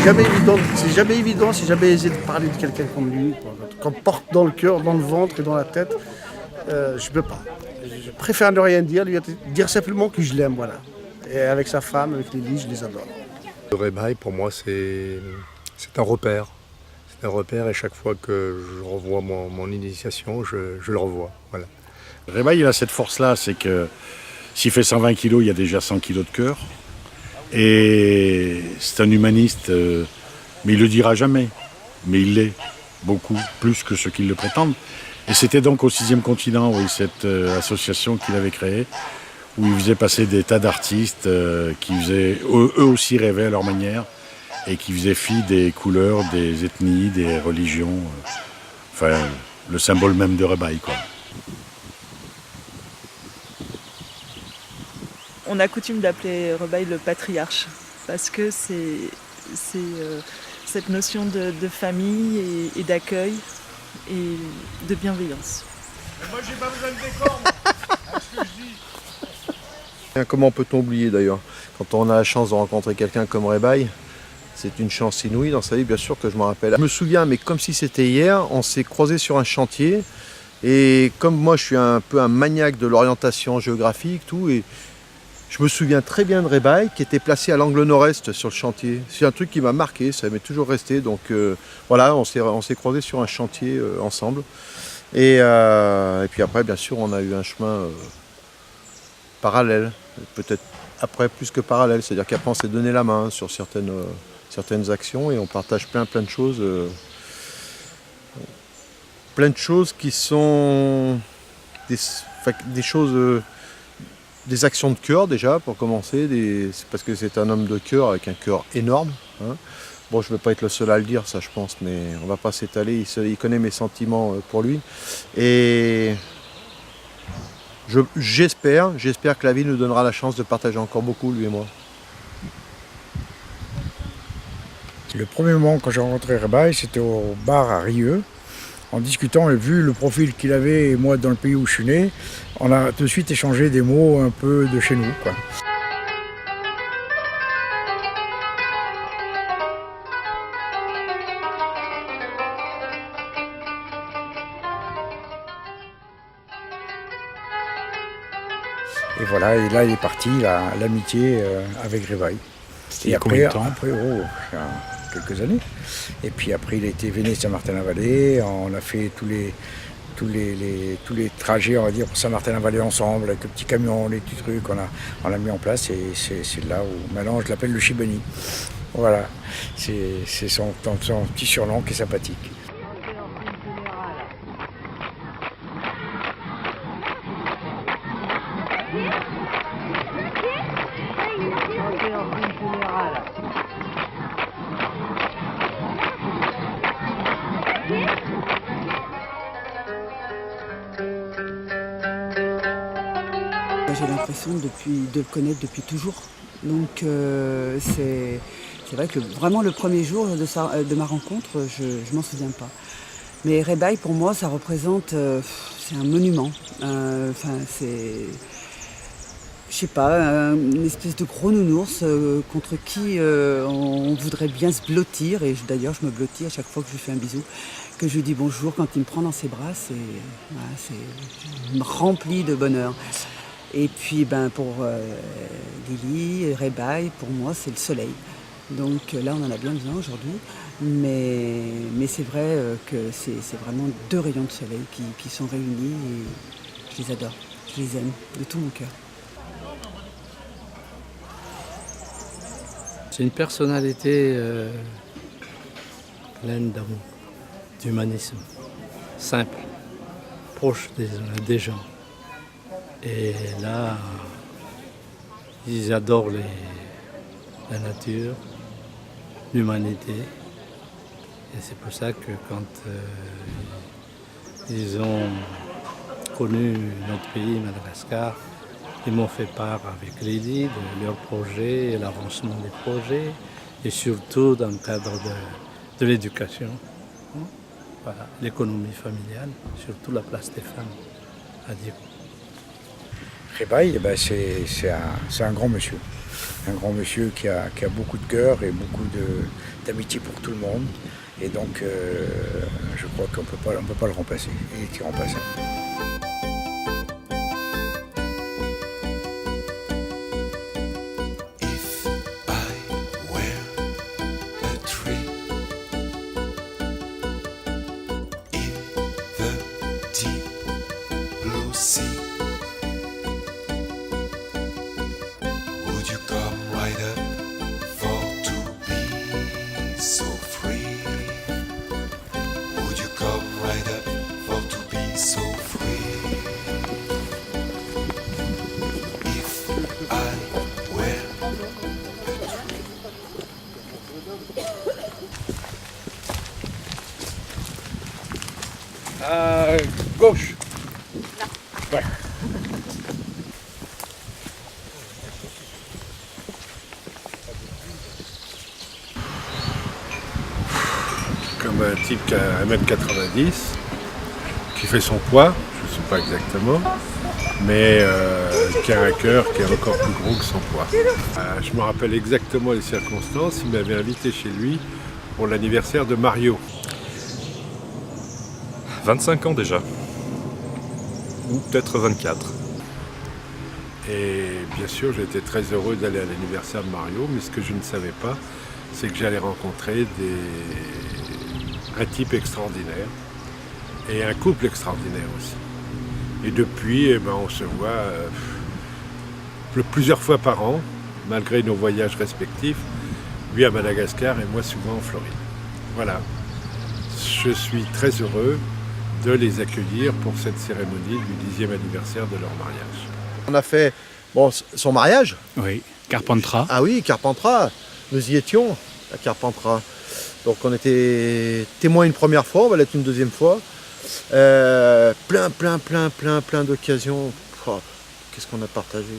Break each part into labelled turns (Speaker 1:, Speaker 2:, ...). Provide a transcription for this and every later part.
Speaker 1: jamais évident, c'est jamais aisé de parler de quelqu'un comme lui, quoi. Qu'on porte dans le cœur, dans le ventre et dans la tête. Je peux pas. Je préfère ne rien dire, lui dire simplement que je l'aime, voilà. Et avec sa femme, avec Lily, je les adore.
Speaker 2: Le Rebaï, pour moi, c'est un repère. C'est un repère et chaque fois que je revois mon initiation, je le revois. Voilà.
Speaker 3: Le Rebaï, il a cette force-là, c'est que s'il fait 120 kilos, il y a déjà 100 kilos de cœur. Et c'est un humaniste, mais il le dira jamais. Mais il l'est, beaucoup, plus que ceux qui le prétendent. Et c'était donc au 6e continent, oui, cette association qu'il avait créée, où il faisait passer des tas d'artistes qui faisaient, eux aussi rêvaient à leur manière, et qui faisaient fi des couleurs, des ethnies, des religions. Enfin, le symbole même de Rebaï, quoi.
Speaker 4: On a coutume d'appeler Rebaï le patriarche, parce que c'est cette notion de famille et d'accueil et de bienveillance.
Speaker 1: Moi, j'ai pas besoin de décor, ce que je dis.
Speaker 5: Comment peut-on oublier d'ailleurs? Quand on a la chance de rencontrer quelqu'un comme Rebaï, c'est une chance inouïe dans sa vie, bien sûr que je m'en rappelle. Je me souviens, mais comme si c'était hier, on s'est croisés sur un chantier. Et comme moi, je suis un peu un maniaque de l'orientation géographique, tout, et je me souviens très bien de Rebaï qui était placé à l'angle nord-est sur le chantier. C'est un truc qui m'a marqué, ça m'est toujours resté. Donc voilà, on s'est croisés sur un chantier ensemble. Et puis après, bien sûr, on a eu un chemin parallèle, peut-être après plus que parallèle. C'est-à-dire qu'après, on s'est donné la main sur certaines actions et on partage plein de choses. Plein de choses qui sont des choses... Des actions de cœur déjà pour commencer, parce que c'est un homme de cœur avec un cœur énorme. Hein. Bon, je ne vais pas être le seul à le dire, ça je pense, mais on ne va pas s'étaler, il connaît mes sentiments pour lui. Et j'espère que la vie nous donnera la chance de partager encore beaucoup, lui et moi.
Speaker 6: Le premier moment quand j'ai rencontré Rebaï, c'était au bar à Rieux. En discutant et vu le profil qu'il avait et moi dans le pays où je suis né, on a tout de suite échangé des mots un peu de chez nous, quoi. Et voilà, et là il est parti, l'amitié avec Rebaï.
Speaker 3: C'était il y a combien de temps?
Speaker 6: Après, il y a quelques années. Et puis après, il a été Venise-Saint-Martin-la-Vallée. On a fait tous les trajets, on va dire, pour Saint-Martin-la-Vallée ensemble, avec le petit camion, les petits trucs. On a mis en place et c'est là où maintenant je l'appelle le Chibani. Voilà, c'est son petit surnom qui est sympathique.
Speaker 7: J'ai l'impression de le connaître depuis toujours. Donc c'est vrai que vraiment le premier jour de ma rencontre, je m'en souviens pas. Mais Rebaï pour moi ça représente, c'est un monument. C'est, je sais pas, une espèce de gros nounours contre qui on voudrait bien se blottir. Et d'ailleurs je me blottis à chaque fois que je lui fais un bisou, que je lui dis bonjour, quand il me prend dans ses bras, il me remplit de bonheur. Et puis pour Lily, Rebaï, pour moi c'est le soleil. Donc là on en a bien besoin aujourd'hui, mais c'est vrai que c'est vraiment deux rayons de soleil qui sont réunis et je les adore, je les aime de tout mon cœur.
Speaker 8: C'est une personnalité pleine d'amour, d'humanisme, simple, proche des gens. Et là, ils adorent la nature, l'humanité. Et c'est pour ça que quand ils ont connu notre pays, Madagascar, ils m'ont fait part avec Lydie de leurs projets, l'avancement des projets, et surtout dans le cadre de l'éducation, voilà, l'économie familiale, surtout la place des femmes à Dieppe.
Speaker 6: Rebaille, eh ben, c'est un grand monsieur. Un grand monsieur qui a beaucoup de cœur et beaucoup d'amitié pour tout le monde. Et donc, je crois qu'on ne peut pas le remplacer. Il est irremplaçable.
Speaker 2: Gauche. Ouais. Comme un type qui a 1m90, qui fait son poids, je ne sais pas exactement, mais qui a un cœur qui est encore plus gros que son poids. Je me rappelle exactement les circonstances, il m'avait invité chez lui pour l'anniversaire de Mario.
Speaker 9: 25 ans déjà, ou peut-être 24.
Speaker 2: Et bien sûr, j'étais très heureux d'aller à l'anniversaire de Mario, mais ce que je ne savais pas, c'est que j'allais rencontrer un type extraordinaire et un couple extraordinaire aussi. Et depuis, on se voit plusieurs fois par an, malgré nos voyages respectifs, lui à Madagascar et moi souvent en Floride. Voilà, je suis très heureux de les accueillir pour cette cérémonie du 10e anniversaire de leur mariage.
Speaker 5: On a fait son mariage.
Speaker 10: Oui, Carpentras.
Speaker 5: Ah oui, Carpentras. Nous y étions à Carpentras. Donc on était témoins une première fois, on va l'être une deuxième fois. Plein d'occasions. Oh, qu'est-ce qu'on a partagé. De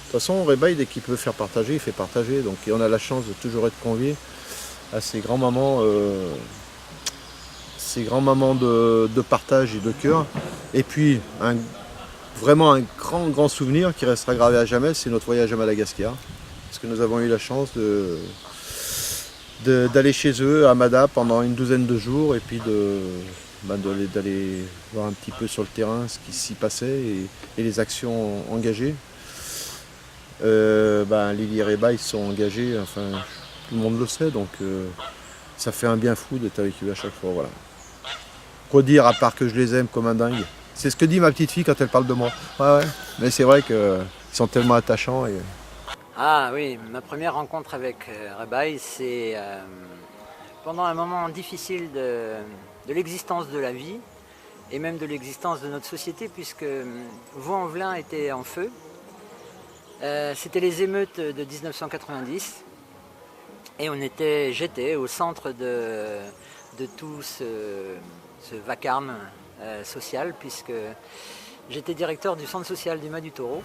Speaker 5: toute façon, Rebaille, dès qu'il peut faire partager, il fait partager. Donc et on a la chance de toujours être conviés à ces grands moments. Ces grands moments de partage et de cœur. Et puis, vraiment un grand souvenir qui restera gravé à jamais, c'est notre voyage à Madagascar. Parce que nous avons eu la chance d'aller chez eux à Mada pendant une douzaine de jours et puis d'aller voir un petit peu sur le terrain ce qui s'y passait et les actions engagées. Lily et Rebaille sont engagés, enfin tout le monde le sait, donc ça fait un bien fou d'être avec eux à chaque fois. Voilà. Quoi dire à part que je les aime comme un dingue. C'est ce que dit ma petite fille quand elle parle de moi. Ouais. Mais c'est vrai qu'ils sont tellement attachants.
Speaker 11: Ah oui, ma première rencontre avec Rebaille, c'est pendant un moment difficile de l'existence de la vie et même de l'existence de notre société, puisque Vaux-en-Velin était en feu. C'était les émeutes de 1990 et j'étais au centre de tout ce vacarme social, puisque j'étais directeur du centre social du Mas du Taureau.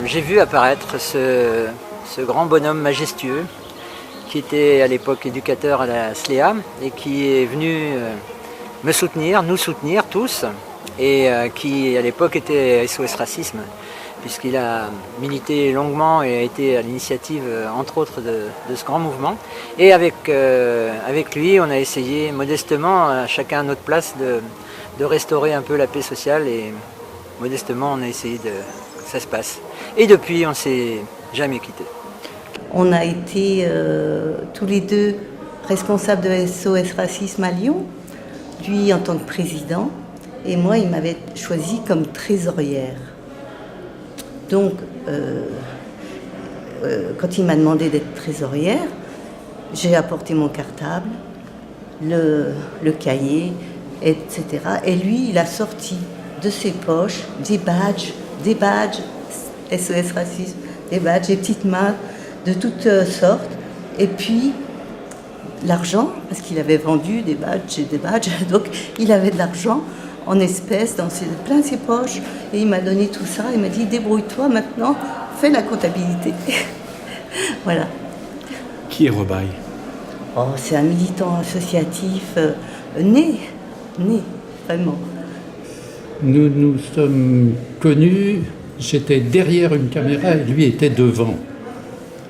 Speaker 11: J'ai vu apparaître ce grand bonhomme majestueux qui était à l'époque éducateur à la SLEA et qui est venu nous soutenir tous, et qui à l'époque était SOS Racisme, puisqu'il a milité longuement et a été à l'initiative entre autres de ce grand mouvement. Et avec lui, on a essayé modestement, à chacun à notre place, de restaurer un peu la paix sociale, et modestement on a essayé que ça se passe. Et depuis, on ne s'est jamais quittés.
Speaker 12: On a été tous les deux responsables de SOS Racisme à Lyon, lui en tant que président, et moi il m'avait choisi comme trésorière. Donc quand il m'a demandé d'être trésorière, j'ai apporté mon cartable, le cahier, etc. Et lui, il a sorti de ses poches des badges SOS Racisme, des badges, des petites mains de toutes sortes. Et puis, l'argent, parce qu'il avait vendu des badges, donc il avait de l'argent en espèces dans plein ses poches. Et il m'a donné tout ça, il m'a dit, débrouille-toi maintenant, fais la comptabilité. Voilà.
Speaker 10: Qui est Rebaille?
Speaker 12: Oh, c'est un militant associatif né, vraiment.
Speaker 13: Nous nous sommes connus, j'étais derrière une caméra et lui était devant.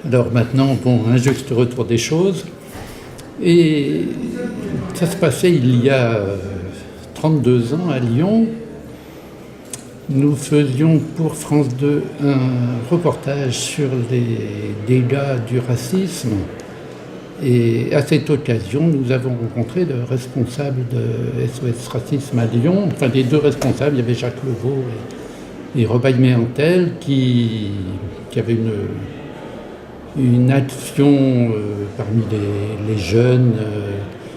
Speaker 13: Alors maintenant, bon, un juste retour des choses. Et ça se passait il y a 32 ans à Lyon. Nous faisions pour France 2 un reportage sur les dégâts du racisme. Et à cette occasion, nous avons rencontré le responsable de SOS Racisme à Lyon, enfin les deux responsables, il y avait Jacques Levaux et Rebaille Méantel qui avait une action parmi les jeunes.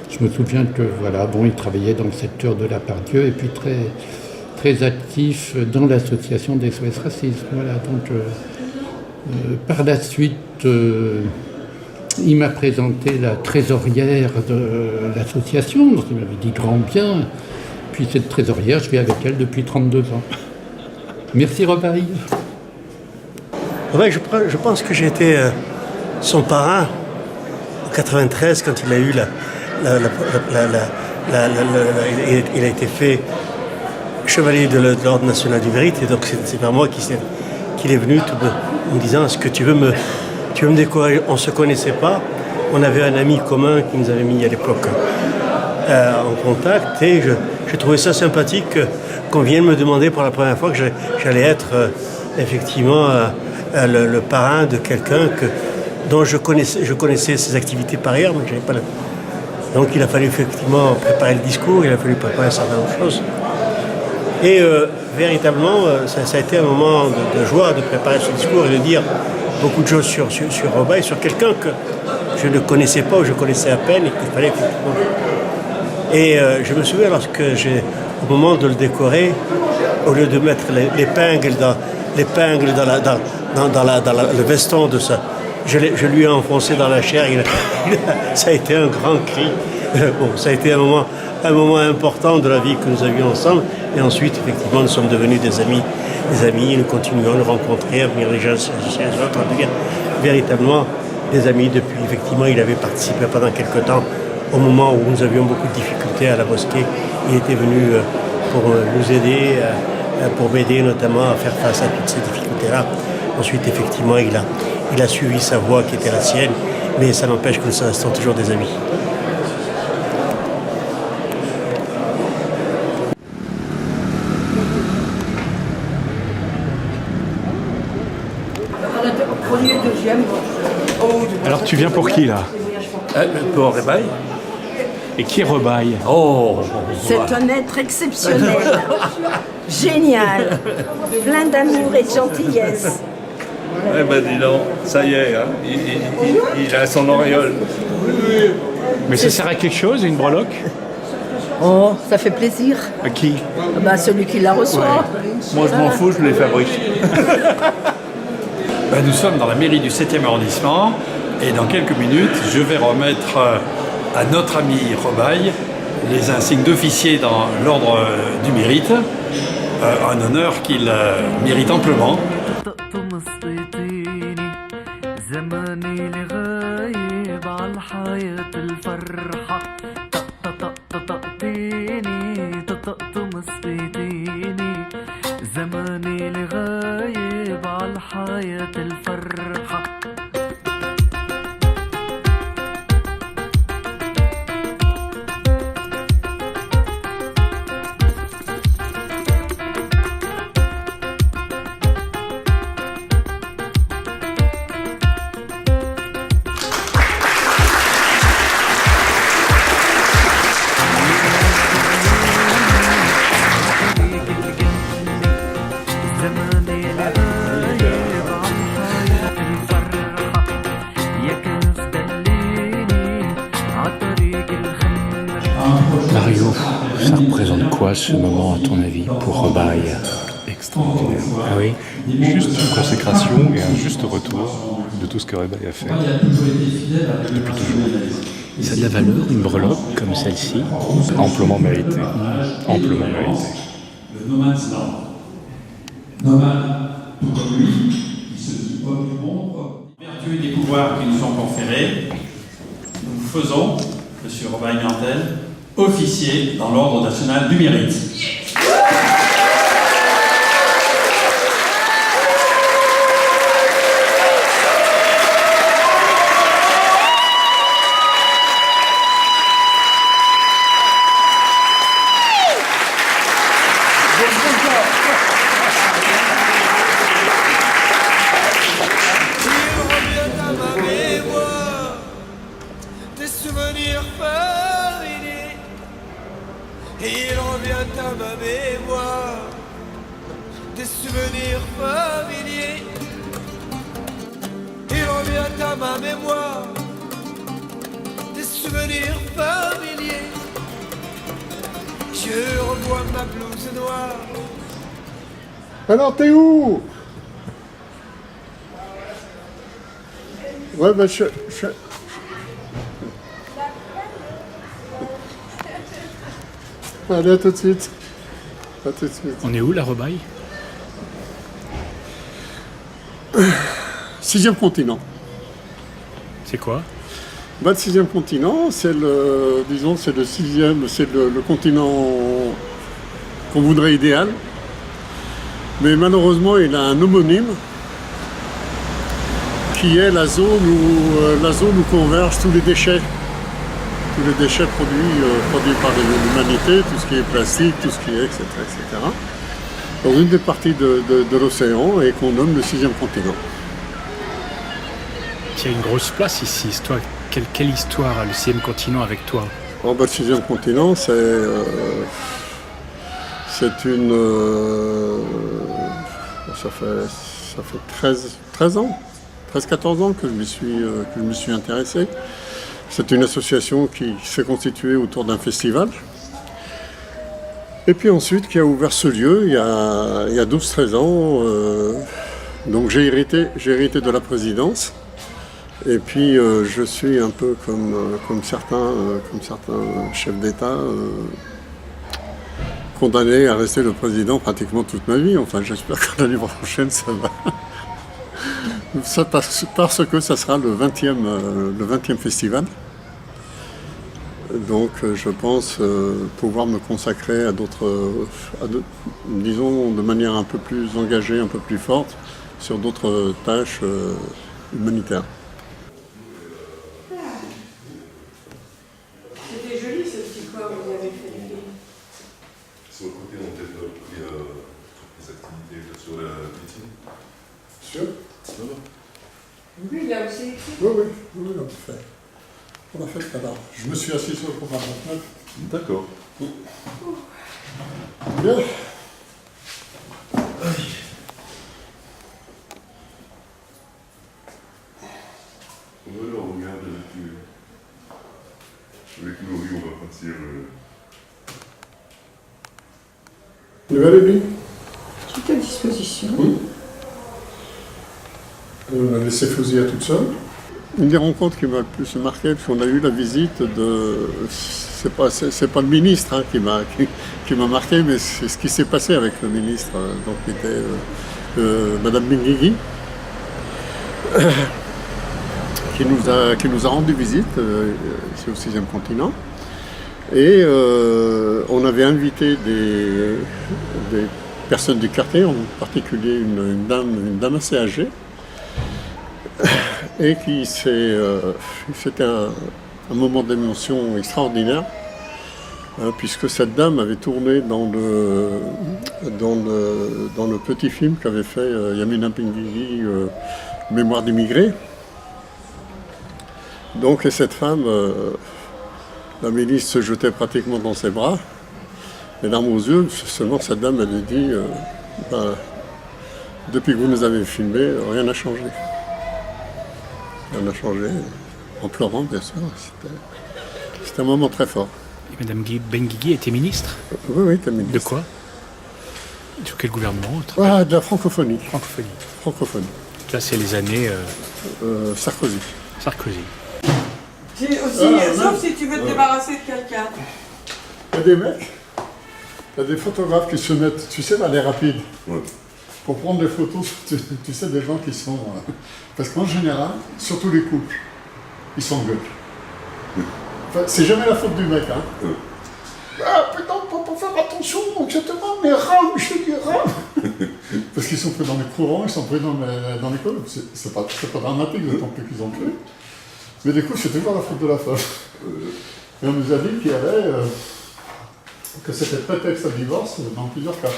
Speaker 13: Je me souviens que voilà, bon, il travaillait dans le secteur de la Pardieu et puis très actif dans l'association des SOS Racisme. Voilà, donc par la suite, il m'a présenté la trésorière de l'association, donc il m'avait dit grand bien. Puis cette trésorière, je vis avec elle depuis 32 ans. Merci Rebaille.
Speaker 14: Ouais, je pense que j'ai été son parrain en 93 quand il a eu il a été fait chevalier de l'Ordre national du mérite, et donc c'est vers moi qu'il est venu en me disant, est-ce que tu veux me décorer? On ne se connaissait pas, on avait un ami commun qui nous avait mis à l'époque en contact, et j'ai trouvé ça sympathique qu'on vienne me demander pour la première fois que j'allais être effectivement le parrain de quelqu'un dont je connaissais ses activités par ailleurs, mais j'avais pas donc il a fallu effectivement préparer le discours, il a fallu préparer un certain nombre de choses. Et véritablement, ça a été un moment de joie de préparer ce discours et de dire beaucoup de choses sur Rebaille, sur quelqu'un que je ne connaissais pas ou je connaissais à peine et qu'il fallait effectivement. Et je me souviens au moment de le décorer, au lieu de mettre l'épingle dans le veston de ça, je lui ai enfoncé dans la chair. Ça a été un grand cri. Bon, ça a été un moment important de la vie que nous avions ensemble. Et ensuite, effectivement, nous sommes devenus des amis. Nous continuons à nous rencontrer, à venir les gens chez les autres, à devenir véritablement des amis. Depuis, effectivement, il avait participé pendant quelque temps au moment où nous avions beaucoup de difficultés à la mosquée. Il était venu pour nous aider, pour m'aider notamment à faire face à toutes ces difficultés-là. Ensuite, effectivement, il a suivi sa voie qui était la sienne, mais ça n'empêche que nous restons toujours des amis.
Speaker 10: Alors tu viens pour qui là?
Speaker 15: Pour Rebaille.
Speaker 10: Et qui est Rebaille?
Speaker 15: Oh,
Speaker 16: c'est un être exceptionnel, génial, plein d'amour et de gentillesse.
Speaker 15: Eh ben dis donc, ça y est, hein, il a son auréole.
Speaker 10: Mais ça sert à quelque chose, une breloque?
Speaker 16: Oh, ça fait plaisir.
Speaker 10: À qui?
Speaker 16: Bah, celui qui la reçoit.
Speaker 15: Ouais. Moi je m'en fous, je les fabrique.
Speaker 10: Nous sommes dans la mairie du 7e arrondissement et dans quelques minutes, je vais remettre à notre ami Rebaille les insignes d'officier dans l'ordre du mérite, un honneur qu'il mérite amplement.
Speaker 17: Mario, ça représente quoi ce moment à ton avis pour Rebaille?
Speaker 9: Extraordinaire.
Speaker 17: Ah oui?
Speaker 9: Juste une consécration et un juste retour de tout ce que Rebaille a fait.
Speaker 17: Depuis toujours. Ça a de la valeur, une breloque comme celle-ci.
Speaker 9: Amplement mérité. Amplement mérité.
Speaker 10: Le nomad's land. Nomade, tout comme lui, qui se dit homme du monde. Vertu des pouvoirs qui nous sont conférés, nous faisons, M. Robaille-Mantel, officier dans l'Ordre national du mérite.
Speaker 18: Il revient à ma mémoire des souvenirs familiers. Il revient à ma mémoire des souvenirs familiers. Je revois ma blouse noire.
Speaker 2: Alors t'es où? Ouais ben Allez, à tout de suite. À tout de suite.
Speaker 17: On est où, la Rebaille?
Speaker 2: 6e continent.
Speaker 17: C'est quoi?
Speaker 2: Le 6e continent, c'est le, disons, c'est le 6e, c'est le continent qu'on voudrait idéal. Mais malheureusement, il a un homonyme qui est la zone où convergent tous les déchets. Tous les déchets produits par l'humanité, tout ce qui est plastique, tout ce qui est, etc. Dans une des parties de l'océan et qu'on nomme le 6e continent.
Speaker 17: Il y a une grosse place ici. Toi, quelle histoire a le 6e continent avec toi?
Speaker 2: Le 6e continent, c'est une... ça fait 13 ans, 13-14 ans que je me suis intéressé. C'est une association qui s'est constituée autour d'un festival. Et puis ensuite, qui a ouvert ce lieu il y a 12-13 ans. Donc j'ai hérité de la présidence. Et puis je suis un peu comme certains chefs d'État condamné à rester le président pratiquement toute ma vie. Enfin, j'espère que l'année prochaine, ça va. Ça, parce que ça sera le 20e festival. Donc je pense pouvoir me consacrer à d'autres, disons de manière un peu plus engagée, un peu plus forte, sur d'autres tâches humanitaires.
Speaker 19: C'était joli ce petit corps que vous avez fait.
Speaker 9: Sur le côté, on a peut-être pris les activités sur la piscine.
Speaker 2: Sûr?
Speaker 19: Oui, il a aussi écrit.
Speaker 2: Oui, on a fait. On a fait alors. Je me suis assis sur le programme.
Speaker 9: D'accord.
Speaker 2: Bien.
Speaker 9: On regarde avec Laurie, on va partir.
Speaker 2: Nouvelle Émilie?
Speaker 19: Tout à disposition.
Speaker 2: Oui. On a laissé Fousia toute seule. Une des rencontres qui m'a le plus marqué, parce qu'on a eu la visite de... C'est pas le ministre qui m'a marqué, mais c'est ce qui s'est passé avec le ministre, donc qui était Madame Benguigui, qui nous a rendu visite ici au 6e continent. Et on avait invité des personnes du quartier, en particulier une dame assez âgée, et qui c'était un moment d'émotion extraordinaire, puisque cette dame avait tourné dans le petit film qu'avait fait Yamina Benguigui, Mémoire d'immigrés. Donc, et cette femme, la ministre se jetait pratiquement dans ses bras, les larmes aux yeux. Seulement cette dame, elle lui dit depuis que vous nous avez filmés, rien n'a changé. Rien n'a changé, en pleurant bien sûr. C'était un moment très fort.
Speaker 17: Et Madame Benguigui était ministre?
Speaker 2: Oui, était ministre.
Speaker 17: De quoi? Sur quel gouvernement?
Speaker 2: De la francophonie.
Speaker 17: Francophonie.
Speaker 2: Francophonie.
Speaker 17: là, c'est les années
Speaker 2: Sarkozy.
Speaker 17: Sarkozy.
Speaker 19: J'ai aussi, sauf si tu veux te débarrasser de quelqu'un.
Speaker 2: Il y a des mecs, il y a des photographes qui se mettent, tu sais, dans les rapides. Pour prendre des photos, tu sais, des gens qui sont... parce qu'en général, surtout les couples, ils s'engueulent. Enfin, c'est jamais la faute du mec, hein. Ah putain, faut faire attention, exactement, mais rame, je te dis rame. Parce qu'ils sont pris dans les courants, ils sont pris dans les cols. C'est pas dramatique, d'autant plus qu'ils ont pris. Mais du coup, c'est toujours la faute de la femme. Et on nous a dit qu'il y avait... que c'était prétexte à divorce dans plusieurs cas.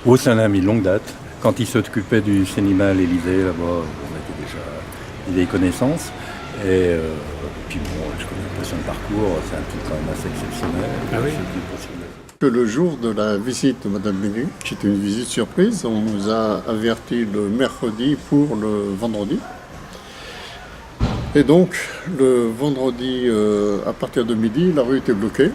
Speaker 20: Oh, c'est un ami de longue date. Quand il s'occupait du cinéma à l'Élysée, là-bas, on était déjà des connaissances. Et puis bon, je connais un peu son parcours, c'est un truc quand même assez exceptionnel.
Speaker 17: Ah oui.
Speaker 2: Le jour de la visite de Madame Menu, qui était une visite surprise, on nous a averti le mercredi pour le vendredi. Et donc, le vendredi, à partir de midi, la rue était bloquée.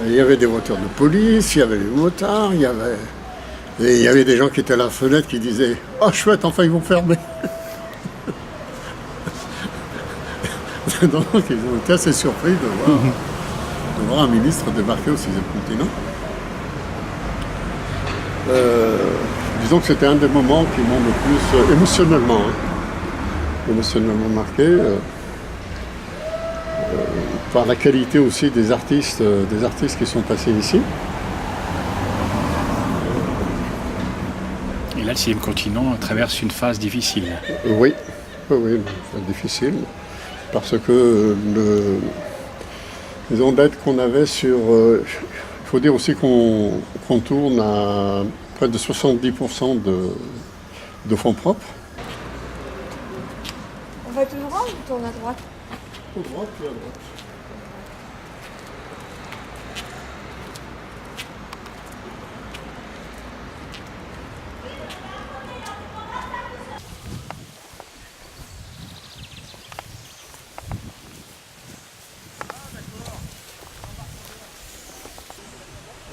Speaker 2: Il y avait des voitures de police, il y avait des motards, il y avait des gens qui étaient à la fenêtre qui disaient « Oh chouette, enfin ils vont fermer !» Donc ils ont été assez surpris de voir un ministre débarquer au 6e continent. Disons que c'était un des moments qui m'ont le plus émotionnellement marqué. Par la qualité aussi des artistes qui sont passés ici.
Speaker 17: Et là, le 6e continent traverse une phase difficile.
Speaker 2: Oui, une phase difficile. Parce que les ondettes qu'on avait sur... il faut dire aussi qu'on tourne à près de 70% de fonds propres.
Speaker 19: On va tout droit ou on tourne à droite?
Speaker 2: Tout droit, puis à droite.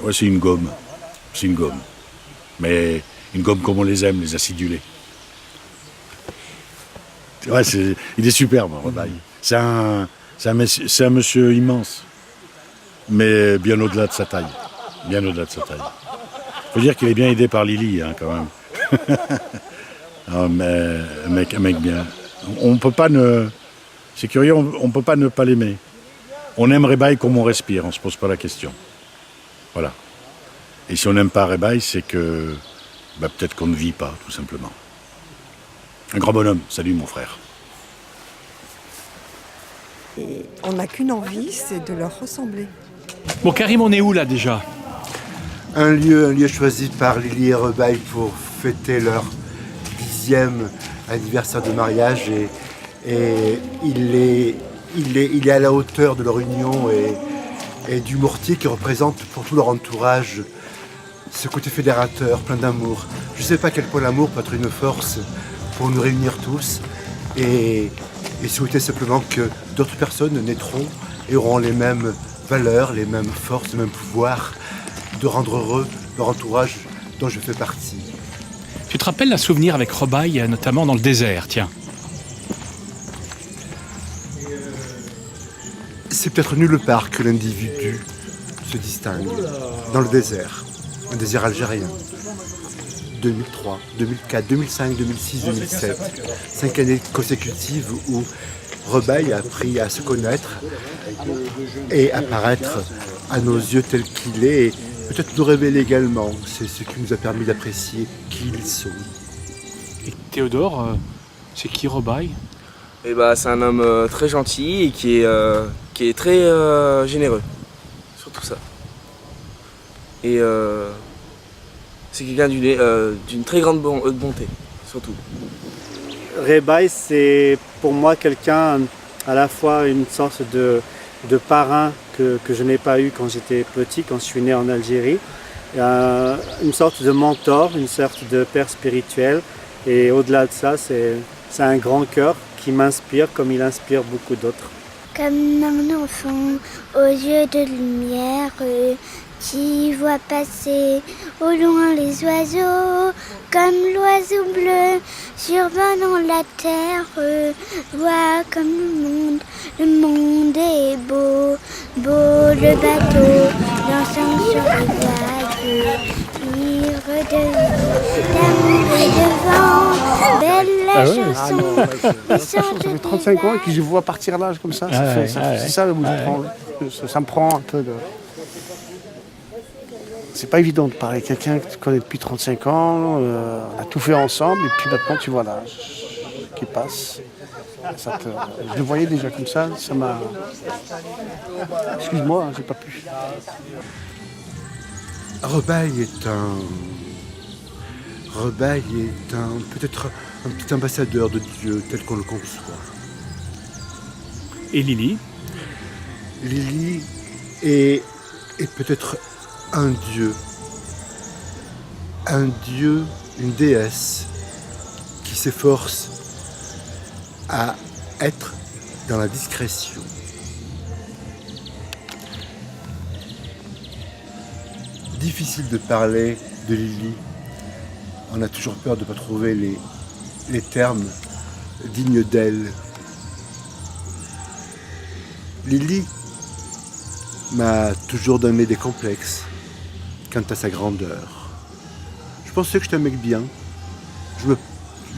Speaker 3: Ouais, c'est une gomme. C'est une gomme. Mais une gomme comme on les aime, les acidulés. Ouais, il est superbe, Rebaille. C'est un monsieur immense. Mais bien au-delà de sa taille. Bien au-delà de sa taille. Faut dire qu'il est bien aidé par Lily, hein, quand même. Ah, mais un mec bien. On peut pas ne... C'est curieux, on peut pas ne pas l'aimer. On aime Rebaille comme on respire, on se pose pas la question. Voilà. Et si on n'aime pas Rebaille, c'est que peut-être qu'on ne vit pas, tout simplement. Un grand bonhomme. Salut, mon frère.
Speaker 19: Et on n'a qu'une envie, c'est de leur ressembler.
Speaker 17: Bon, Karim, on est où là déjà?
Speaker 21: Un lieu choisi par Lily et Rebaille pour fêter leur 10e anniversaire de mariage. Et il est à la hauteur de leur union et du mortier qui représente pour tout leur entourage ce côté fédérateur, plein d'amour. Je ne sais pas à quel point l'amour peut être une force pour nous réunir tous et souhaiter simplement que d'autres personnes naîtront et auront les mêmes valeurs, les mêmes forces, les mêmes pouvoirs de rendre heureux leur entourage dont je fais partie.
Speaker 17: Tu te rappelles un souvenir avec Rebaille, notamment dans le désert, tiens?
Speaker 21: C'est peut-être nulle part que l'individu se distingue. Dans le désert, un désert algérien. 2003, 2004, 2005, 2006, 2007. 5 années consécutives où Rebaille a appris à se connaître et apparaître à nos yeux tel qu'il est. Et peut-être nous révéler également. C'est ce qui nous a permis d'apprécier qui ils sont.
Speaker 17: Et Théodore, c'est qui Rebaille?
Speaker 22: C'est un homme très gentil et qui est très généreux, surtout ça. Et c'est quelqu'un d'une très grande bonté, surtout.
Speaker 23: Rebaille, c'est pour moi quelqu'un, à la fois une sorte de parrain que je n'ai pas eu quand j'étais petit, quand je suis né en Algérie, une sorte de mentor, une sorte de père spirituel. Et au-delà de ça, c'est un grand cœur qui m'inspire comme il inspire beaucoup d'autres.
Speaker 1: Comme un enfant aux yeux de lumière qui voit passer au loin les oiseaux, comme l'oiseau bleu survolant la terre, voit comme le monde est beau, beau le bateau dansant sur les vagues, ivre de vie, d'amour et de vent, belle la chanson.
Speaker 4: Ça fait 35 ans et que je vois partir là comme ça, c'est ça où ça me prend un peu de... C'est pas évident de parler avec quelqu'un que tu connais depuis 35 ans, on a tout fait ensemble et puis maintenant tu vois l'âge qui passe. Je le voyais déjà comme ça m'a... Excuse-moi, j'ai pas pu.
Speaker 21: Rebaille est peut-être un petit ambassadeur de Dieu tel qu'on le conçoit.
Speaker 17: Et Lily?
Speaker 21: Lily est peut-être un dieu, une déesse qui s'efforce à être dans la discrétion. Difficile de parler de Lily. On a toujours peur de ne pas trouver les termes dignes d'elle. Lily m'a toujours donné des complexes quant à sa grandeur. Je pensais que j'étais un mec bien.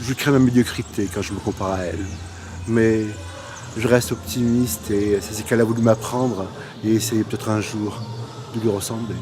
Speaker 21: Je crée ma médiocrité quand je me compare à elle. Mais je reste optimiste et c'est ce qu'elle a voulu m'apprendre et essayer peut-être un jour de lui ressembler.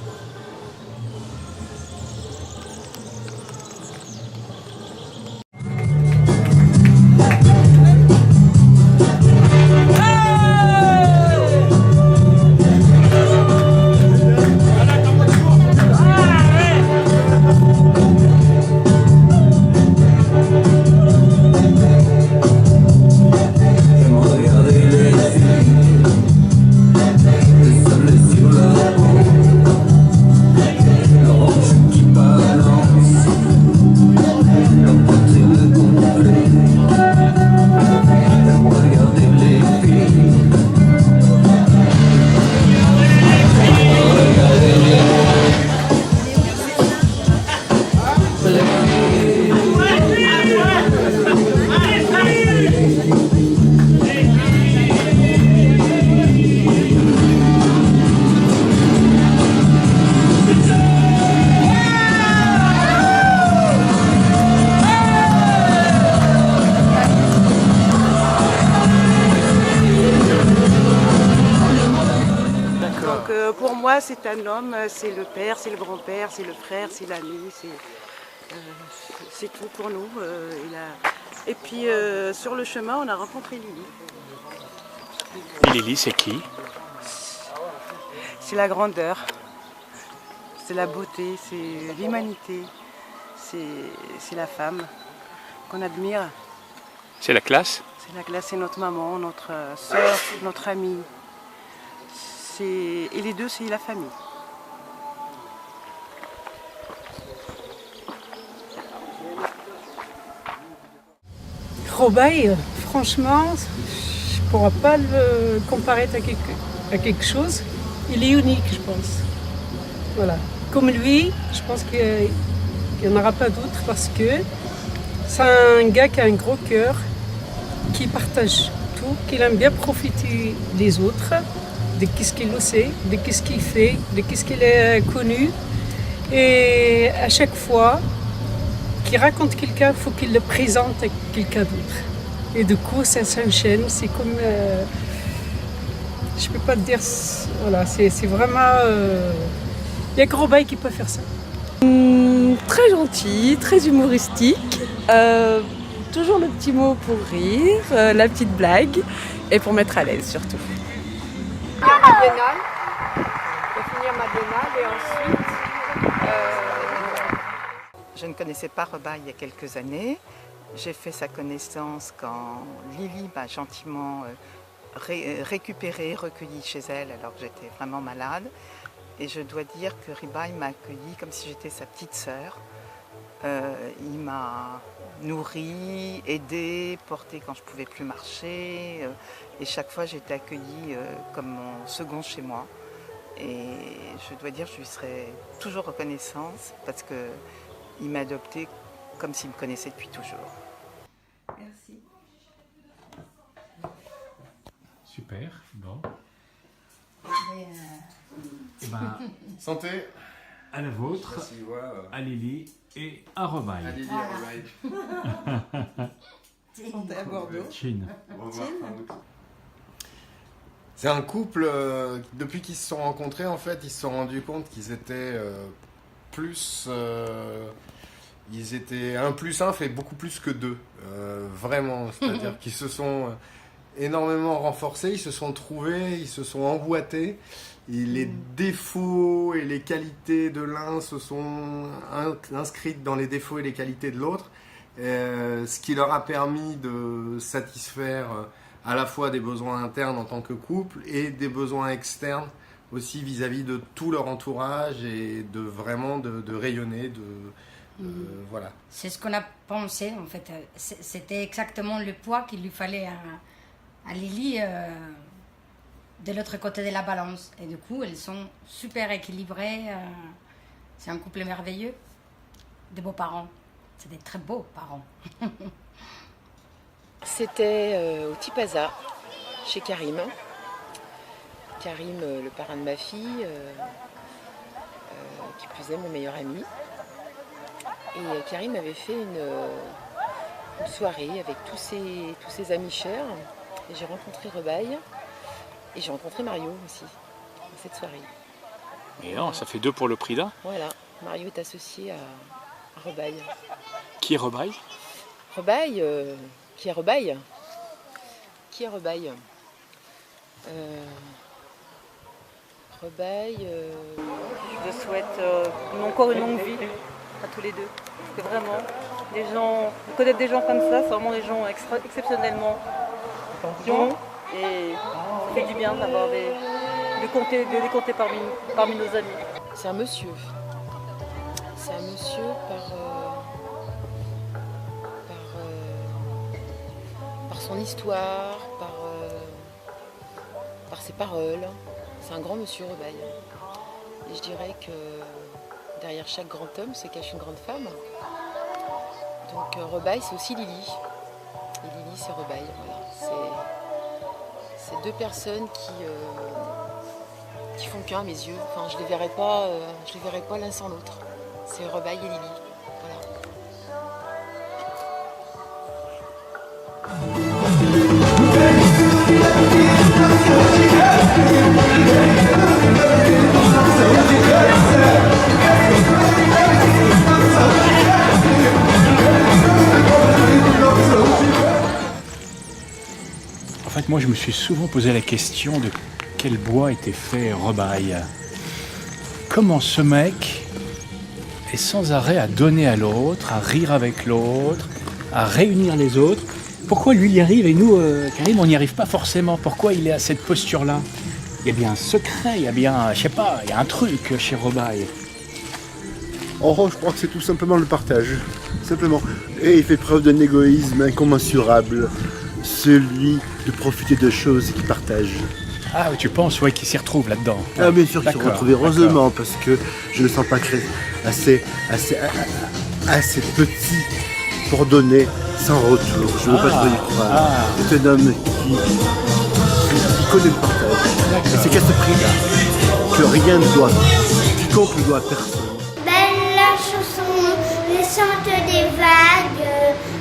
Speaker 7: Pour moi, c'est un homme, c'est le père, c'est le grand-père, c'est le frère, c'est l'ami, c'est tout pour nous. Et puis sur le chemin, on a rencontré Lily.
Speaker 17: Et Lily, c'est qui?
Speaker 7: C'est la grandeur, c'est la beauté, c'est l'humanité, c'est la femme qu'on admire.
Speaker 17: C'est la classe?
Speaker 7: C'est la classe, c'est notre maman, notre sœur, notre amie. Et les deux, c'est la famille.
Speaker 19: Robaille, franchement, je ne pourrais pas le comparer à quelque chose. Il est unique, je pense. Voilà. Comme lui, je pense qu'il n'y en aura pas d'autres parce que c'est un gars qui a un gros cœur, qui partage tout, qui aime bien profiter des autres, de ce qu'il sait, de ce qu'il fait, de ce qu'il a connu. Et à chaque fois qu'il raconte quelqu'un, il faut qu'il le présente à quelqu'un d'autre. Et du coup, ça s'enchaîne. C'est comme... je ne peux pas te dire... Voilà, c'est vraiment... Il n'y a que Robaille qui peut faire ça.
Speaker 24: Très gentil, très humoristique. Toujours le petit mot pour rire, la petite blague. Et pour mettre à l'aise surtout.
Speaker 25: Je vais finir ma biennale et ensuite... Je ne connaissais pas Rebaille il y a quelques années. J'ai fait sa connaissance quand Lily m'a gentiment récupérée, recueillie chez elle alors que j'étais vraiment malade. Et je dois dire que Ribaï m'a accueillie comme si j'étais sa petite sœur. Il m'a nourrie, aidée, portée quand je ne pouvais plus marcher. Et chaque fois, j'ai été accueillie comme mon second chez moi. Et je dois dire que je lui serai toujours reconnaissante parce qu'il m'a adoptée comme s'il me connaissait depuis toujours. Merci.
Speaker 17: Super, bon. Eh ben,
Speaker 5: santé
Speaker 17: à la vôtre, à Lily et à Robaille.
Speaker 5: À Lily et à Robaille.
Speaker 25: Santé à Bordeaux.
Speaker 17: Chine.
Speaker 5: C'est un couple, depuis qu'ils se sont rencontrés, en fait, ils se sont rendus compte qu'ils étaient plus... ils étaient 1 + 1 fait beaucoup plus que 2. Vraiment, c'est-à-dire qu'ils se sont énormément renforcés, ils se sont trouvés, ils se sont emboîtés. Et les défauts et les qualités de l'un se sont inscrites dans les défauts et les qualités de l'autre, ce qui leur a permis de satisfaire à la fois des besoins internes en tant que couple et des besoins externes aussi vis-à-vis de tout leur entourage et de vraiment de rayonner, voilà.
Speaker 6: C'est ce qu'on a pensé en fait. C'était exactement le poids qu'il lui fallait à Lily de l'autre côté de la balance. Et du coup, elles sont super équilibrées. C'est un couple merveilleux. De beaux parents. C'est des très beaux parents.
Speaker 8: C'était au Tipaza, chez Karim. Karim, le parrain de ma fille, qui plus est mon meilleur ami. Et Karim avait fait une soirée avec tous ses amis chers. Et j'ai rencontré Rebaille. Et j'ai rencontré Mario aussi, dans cette soirée.
Speaker 17: Et non, ça fait 2 pour le prix d'un.
Speaker 8: Voilà, Mario est associé à Rebaille.
Speaker 17: Qui est Rebaille?
Speaker 8: Rebaille, qui est Rebaille? Qui est Rebaille? Rebaille...
Speaker 11: Je souhaite encore une longue vie à tous les deux. Parce que vraiment, connaître des gens comme ça, c'est vraiment des gens exceptionnellement bons. Et ça fait du bien d'avoir de les compter parmi nos amis.
Speaker 8: C'est un monsieur. C'est un monsieur par son histoire, par ses paroles. C'est un grand monsieur, Rebaille. Et je dirais que derrière chaque grand homme se cache une grande femme. Donc Rebaille, c'est aussi Lily. Et Lily, c'est Rebaille. Voilà. C'est 2 personnes qui font qu'un à mes yeux. Enfin, je les verrai pas l'un sans l'autre. C'est Rebaille et Lily.
Speaker 17: En fait, moi, je me suis souvent posé la question de quel bois était fait Rebaille. Comment ce mec est sans arrêt à donner à l'autre, à rire avec l'autre, à réunir les autres. Pourquoi lui, il y arrive et nous, Karim, on n'y arrive pas forcément? Pourquoi il est à cette posture-là? Il y a bien un secret, il y a bien, je sais pas, il y a un truc chez Rebaille.
Speaker 21: Oh, je crois que c'est tout simplement le partage. Simplement. Et il fait preuve d'un égoïsme incommensurable. Celui de profiter de choses qu'il partage.
Speaker 17: Ah, tu penses, ouais, qu'il s'y retrouve là-dedans.
Speaker 21: Ah, bien sûr qu'il s'y retrouve, heureusement, parce que je ne le sens pas assez petit pour donner sans retour. Je ne veux pas trop y croire. C'est un homme qui connaît le partage. Et c'est qu'à ce prix-là que rien ne doit, quiconque ne doit à personne.
Speaker 1: Belle la chanson, les chante des vagues,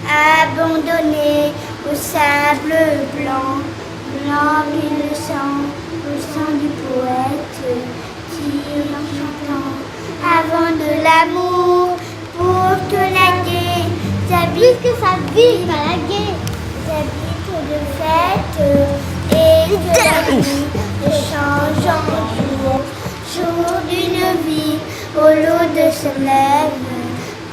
Speaker 1: abandonnées au sable blanc, blanc et le sang du poète, tire en chantant, avant de l'amour, pour te laguer, j'habite sa vie, pas laguer, j'habite de fête, et que la vie change en jour d'une vie, au lot de se lève,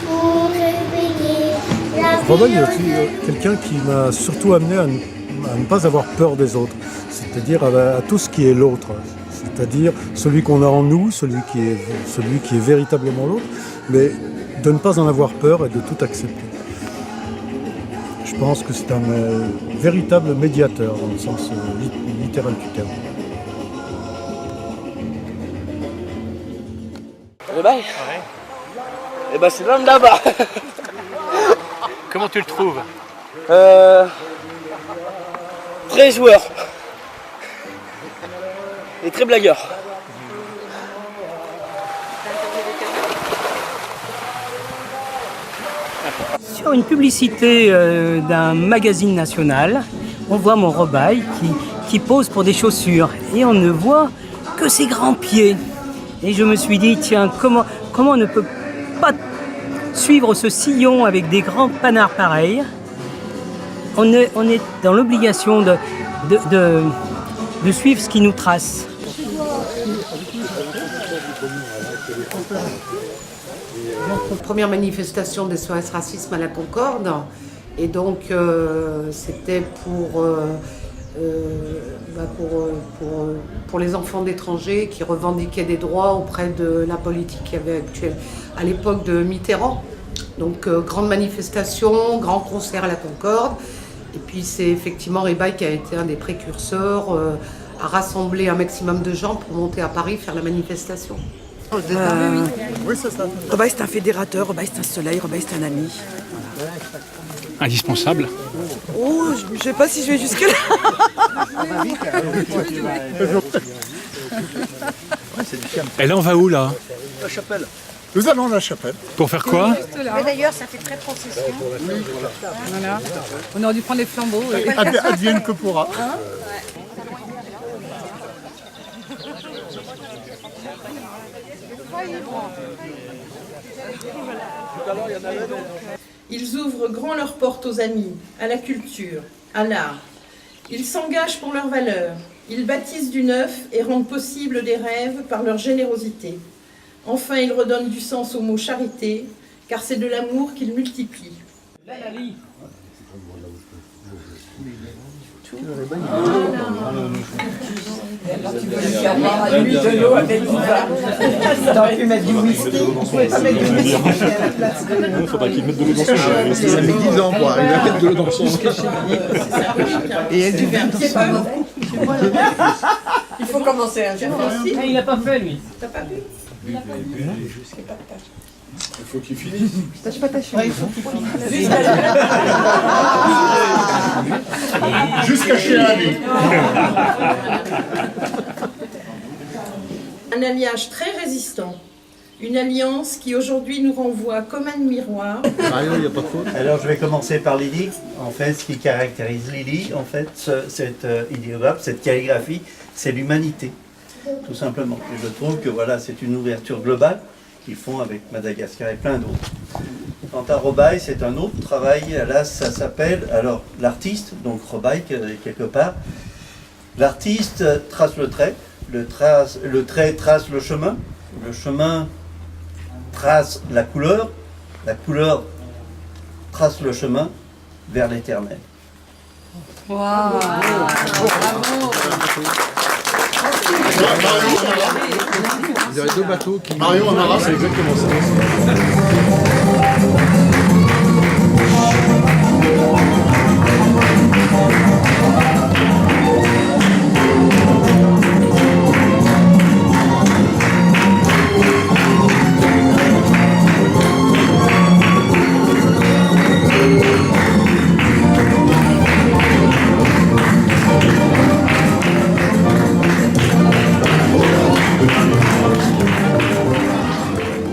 Speaker 1: pour réveiller la vie.
Speaker 12: Rebaille est quelqu'un qui m'a surtout amené à ne pas avoir peur des autres, c'est-à-dire à tout ce qui est l'autre. c'est-à-dire celui qu'on a en nous, celui qui est véritablement l'autre, mais de ne pas en avoir peur et de tout accepter. Je pense que c'est un véritable médiateur dans le sens littéral du terme.
Speaker 10: Rebaille ? Eh ben c'est l'homme là-bas.
Speaker 17: Comment tu le trouves?
Speaker 10: Très joueur. Et très blagueur.
Speaker 13: Sur une publicité d'un magazine national, on voit mon Rebaille qui pose pour des chaussures. Et on ne voit que ses grands pieds. Et je me suis dit, tiens, comment on ne peut pas suivre ce sillon avec des grands panards pareils? On est dans l'obligation de suivre ce qui nous trace.
Speaker 14: Première manifestation de SOS Racisme à la Concorde, et donc c'était pour les enfants d'étrangers qui revendiquaient des droits auprès de la politique qu'il y avait actuelle à l'époque de Mitterrand. Donc grande manifestation, grand concert à la Concorde, et puis c'est effectivement Rebaille qui a été un des précurseurs à rassembler un maximum de gens pour monter à Paris faire la manifestation.
Speaker 15: Rebaille c'est un fédérateur, Rebaille c'est un soleil, Rebaille c'est un ami.
Speaker 17: Indispensable.
Speaker 15: Oh, je sais pas si je vais jusque-là.
Speaker 17: Et là, on va où, là?
Speaker 16: La chapelle. Nous allons à la chapelle.
Speaker 17: Pour faire quoi?
Speaker 6: Mais d'ailleurs, ça fait très procession.
Speaker 15: Voilà. On aurait dû prendre les flambeaux.
Speaker 16: Advienne que pourra.
Speaker 26: Ils ouvrent grand leurs portes aux amis, à la culture, à l'art. Ils s'engagent pour leurs valeurs. Ils bâtissent du neuf et rendent possible des rêves par leur générosité. Enfin, ils redonnent du sens au mot charité, car c'est de l'amour qu'ils multiplient.
Speaker 15: Alors tu peux lui faire boire à lui de l'eau avec du vin. T'aurais pu mettre du whisky. Tu pouvais pas mettre du whisky à la place de...
Speaker 16: Il faudra qu'il mette de l'eau dans son vin. Ça met 10 ans, quoi. Il va mettre de l'eau dans son vin.
Speaker 15: Et elle du vin dans son vin. Il faut commencer un jour aussi.
Speaker 13: Il n'a pas fait, lui.
Speaker 15: T'as pas vu?
Speaker 16: Il faut qu'il finisse.
Speaker 15: Tâche pas ta chemise. Il faut qu'il finisse.
Speaker 16: Jusqu'à chez l'ami.
Speaker 26: Un alliage très résistant. Une alliance qui aujourd'hui nous renvoie comme un miroir.
Speaker 27: Alors je vais commencer par Lily. En fait, ce qui caractérise Lily, en fait, cette idéographe, cette calligraphie, c'est l'humanité, tout simplement. Et je trouve que voilà, c'est une ouverture globale qu'ils font avec Madagascar et plein d'autres. Quant à Rebaille, c'est un autre travail. Là, ça s'appelle alors l'artiste, donc Rebaille quelque part. L'artiste trace le trait, le trait trace le chemin trace la couleur trace le chemin vers l'éternel.
Speaker 15: Wow.
Speaker 16: Vous avez deux bateaux qui... Marion en Arras, c'est exactement ça.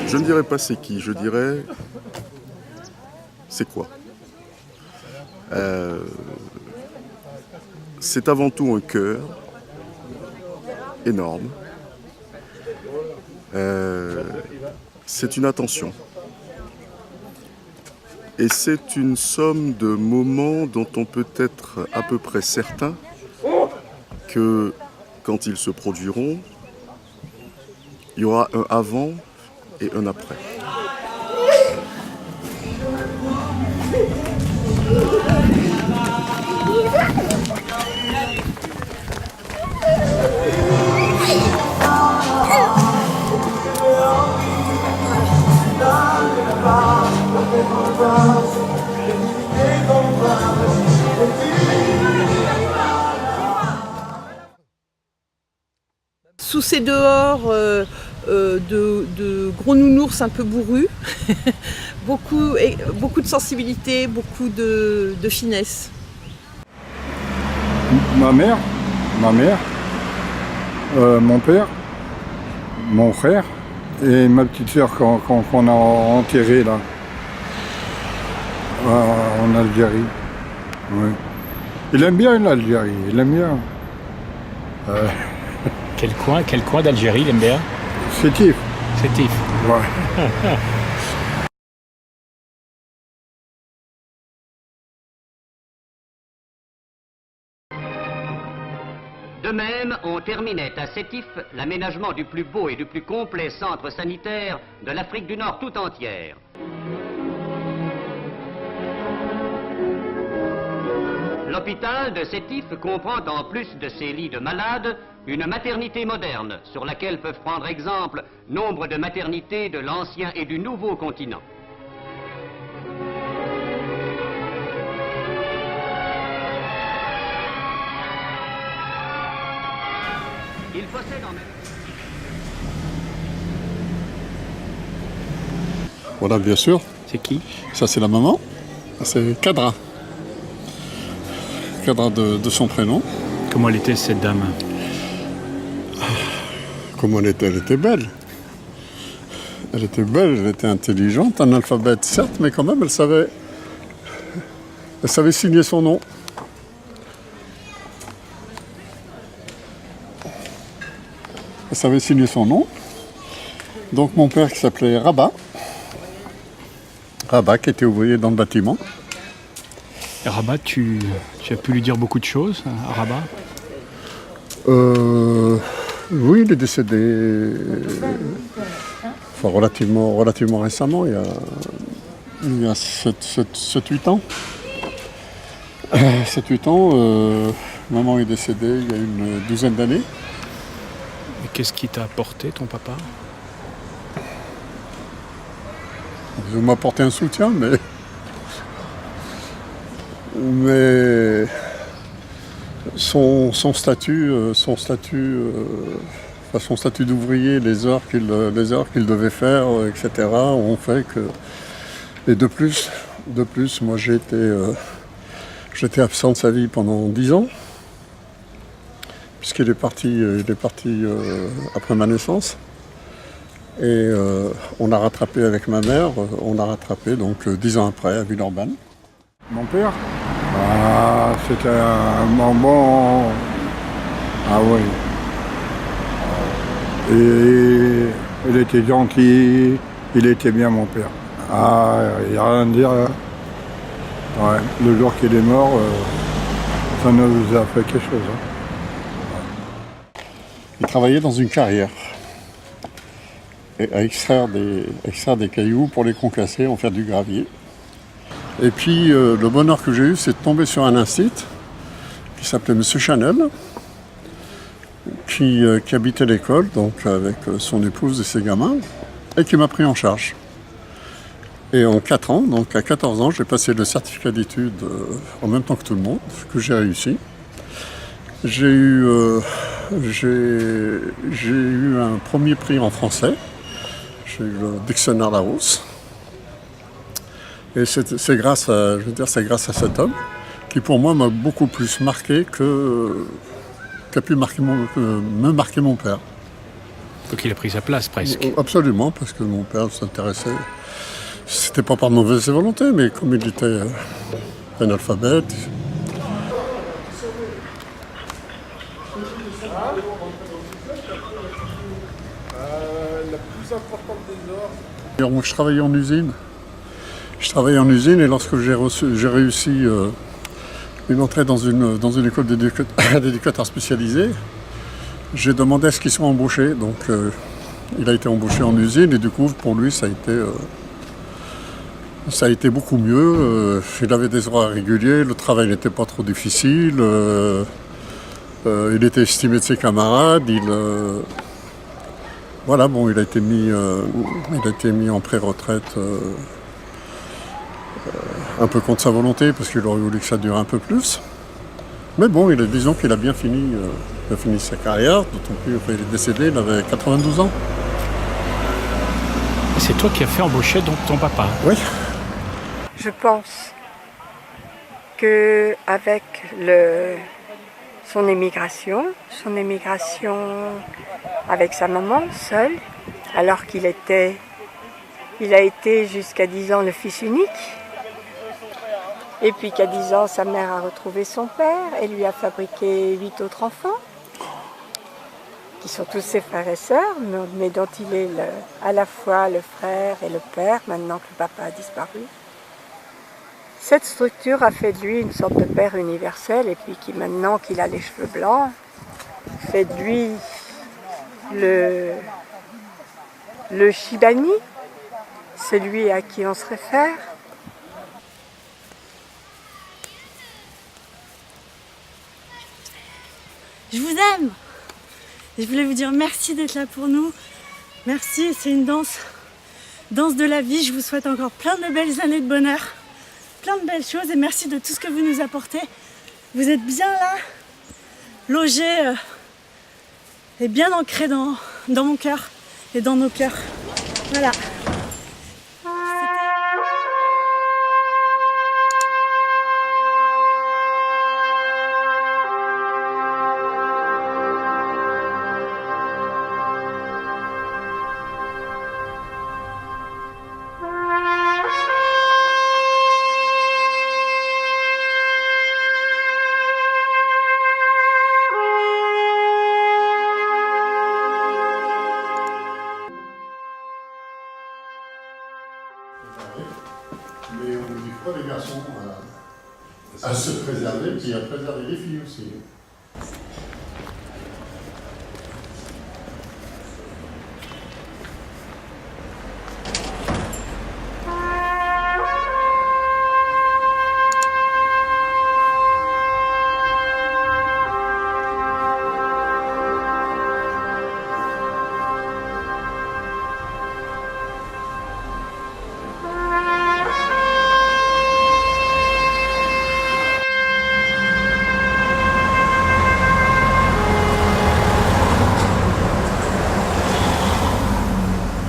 Speaker 9: Je ne dirais pas c'est qui, je dirais c'est quoi. C'est avant tout un cœur énorme. C'est une attention. Et c'est une somme de moments dont on peut être à peu près certain que quand ils se produiront, il y aura un avant et un après.
Speaker 26: pousser dehors de gros nounours un peu bourrus. beaucoup de sensibilité, beaucoup de finesse.
Speaker 2: Ma mère, mon père, mon frère et ma petite sœur qu'on a enterrée là, en Algérie. Ouais. Il aime bien l'Algérie, il aime bien.
Speaker 17: Quel coin d'Algérie il aime bien?
Speaker 2: Sétif.
Speaker 17: Sétif.
Speaker 2: Ouais.
Speaker 3: De même, on terminait à Sétif l'aménagement du plus beau et du plus complet centre sanitaire de l'Afrique du Nord tout entière. L'hôpital de Sétif comprend en plus de ses lits de malades, une maternité moderne sur laquelle peuvent prendre exemple nombre de maternités de l'ancien et du nouveau continent. Il possède en même
Speaker 9: Voilà, bien sûr.
Speaker 17: C'est qui?
Speaker 9: Ça, c'est la maman. C'est Kadra. Kadra de son prénom.
Speaker 17: Comment elle était cette dame?
Speaker 9: Comment elle était? Elle était belle. Elle était belle, elle était intelligente, analphabète certes, mais quand même elle savait signer son nom. Elle savait signer son nom. Donc mon père qui s'appelait Rabat, qui était ouvrier dans le bâtiment.
Speaker 17: Et Rabat, tu as pu lui dire beaucoup de choses à Rabat?
Speaker 9: Oui, il est décédé relativement récemment, il y a 7-8 ans. 7-8 ans, maman est décédée il y a une douzaine d'années.
Speaker 17: Et qu'est-ce qui t'a apporté ton papa?
Speaker 9: Il m'a apporté un soutien, mais son statut d'ouvrier, les heures qu'il devait faire, etc., ont fait que... Et de plus moi j'étais absent de sa vie pendant 10 ans, puisqu'il est parti après ma naissance. Et on a rattrapé avec ma mère, donc 10 ans après à Villeurbanne.
Speaker 2: Mon père, c'était un bonbon. Ah oui. Et il était gentil, il était bien mon père. Ah, il n'y a rien à dire. Ouais, le jour qu'il est mort, ça nous a fait quelque chose. Hein.
Speaker 9: Il travaillait dans une carrière, à extraire des cailloux pour les concasser, en faire du gravier. Et puis le bonheur que j'ai eu, c'est de tomber sur un institut qui s'appelait Monsieur Chanel, qui habitait l'école, donc avec son épouse et ses gamins, et qui m'a pris en charge. Et en 4 ans, donc à 14 ans, j'ai passé le certificat d'études en même temps que tout le monde, que j'ai réussi. J'ai eu un premier prix en français. J'ai eu le dictionnaire Larousse. Et c'est grâce à cet homme qui, pour moi, m'a beaucoup plus marqué qu'a pu me marquer mon père.
Speaker 17: Donc il a pris sa place, presque.
Speaker 9: Absolument, parce que mon père s'intéressait. C'était pas par mauvaise volonté, mais comme il était analphabète.
Speaker 2: La plus importante des heures.
Speaker 9: Moi, je travaillais en usine. Et lorsque j'ai réussi une entrée dans une école d'éducateurs spécialisés, j'ai demandé à ce qu'ils soient embauchés. Donc il a été embauché en usine et du coup pour lui ça a été beaucoup mieux. Il avait des horaires réguliers, le travail n'était pas trop difficile, il était estimé de ses camarades, il a été mis en pré-retraite un peu contre sa volonté parce qu'il aurait voulu que ça dure un peu plus. Mais bon, disons qu'il a bien fini
Speaker 2: Il a fini sa carrière, d'autant plus il est décédé, il avait 92 ans.
Speaker 17: C'est toi qui as fait embaucher donc ton papa?
Speaker 2: Oui.
Speaker 4: Je pense qu'avec son émigration avec sa maman seul, alors il a été jusqu'à 10 ans le fils unique, et puis qu'à 10 ans sa mère a retrouvé son père et lui a fabriqué 8 autres enfants, qui sont tous ses frères et sœurs, mais dont il est à la fois le frère et le père, maintenant que le papa a disparu. Cette structure a fait de lui une sorte de père universel, et puis qui, maintenant qu'il a les cheveux blancs, fait de lui le Shibani, celui à qui on se réfère.
Speaker 7: Je vous aime. Et je voulais vous dire merci d'être là pour nous. Merci, c'est une danse de la vie. Je vous souhaite encore plein de belles années de bonheur, plein de belles choses, et merci de tout ce que vous nous apportez. Vous êtes bien là, logés et bien ancrés dans mon cœur et dans nos cœurs. Voilà.
Speaker 2: Mais on ne dit pas les garçons à se préserver, puis à préserver les filles aussi.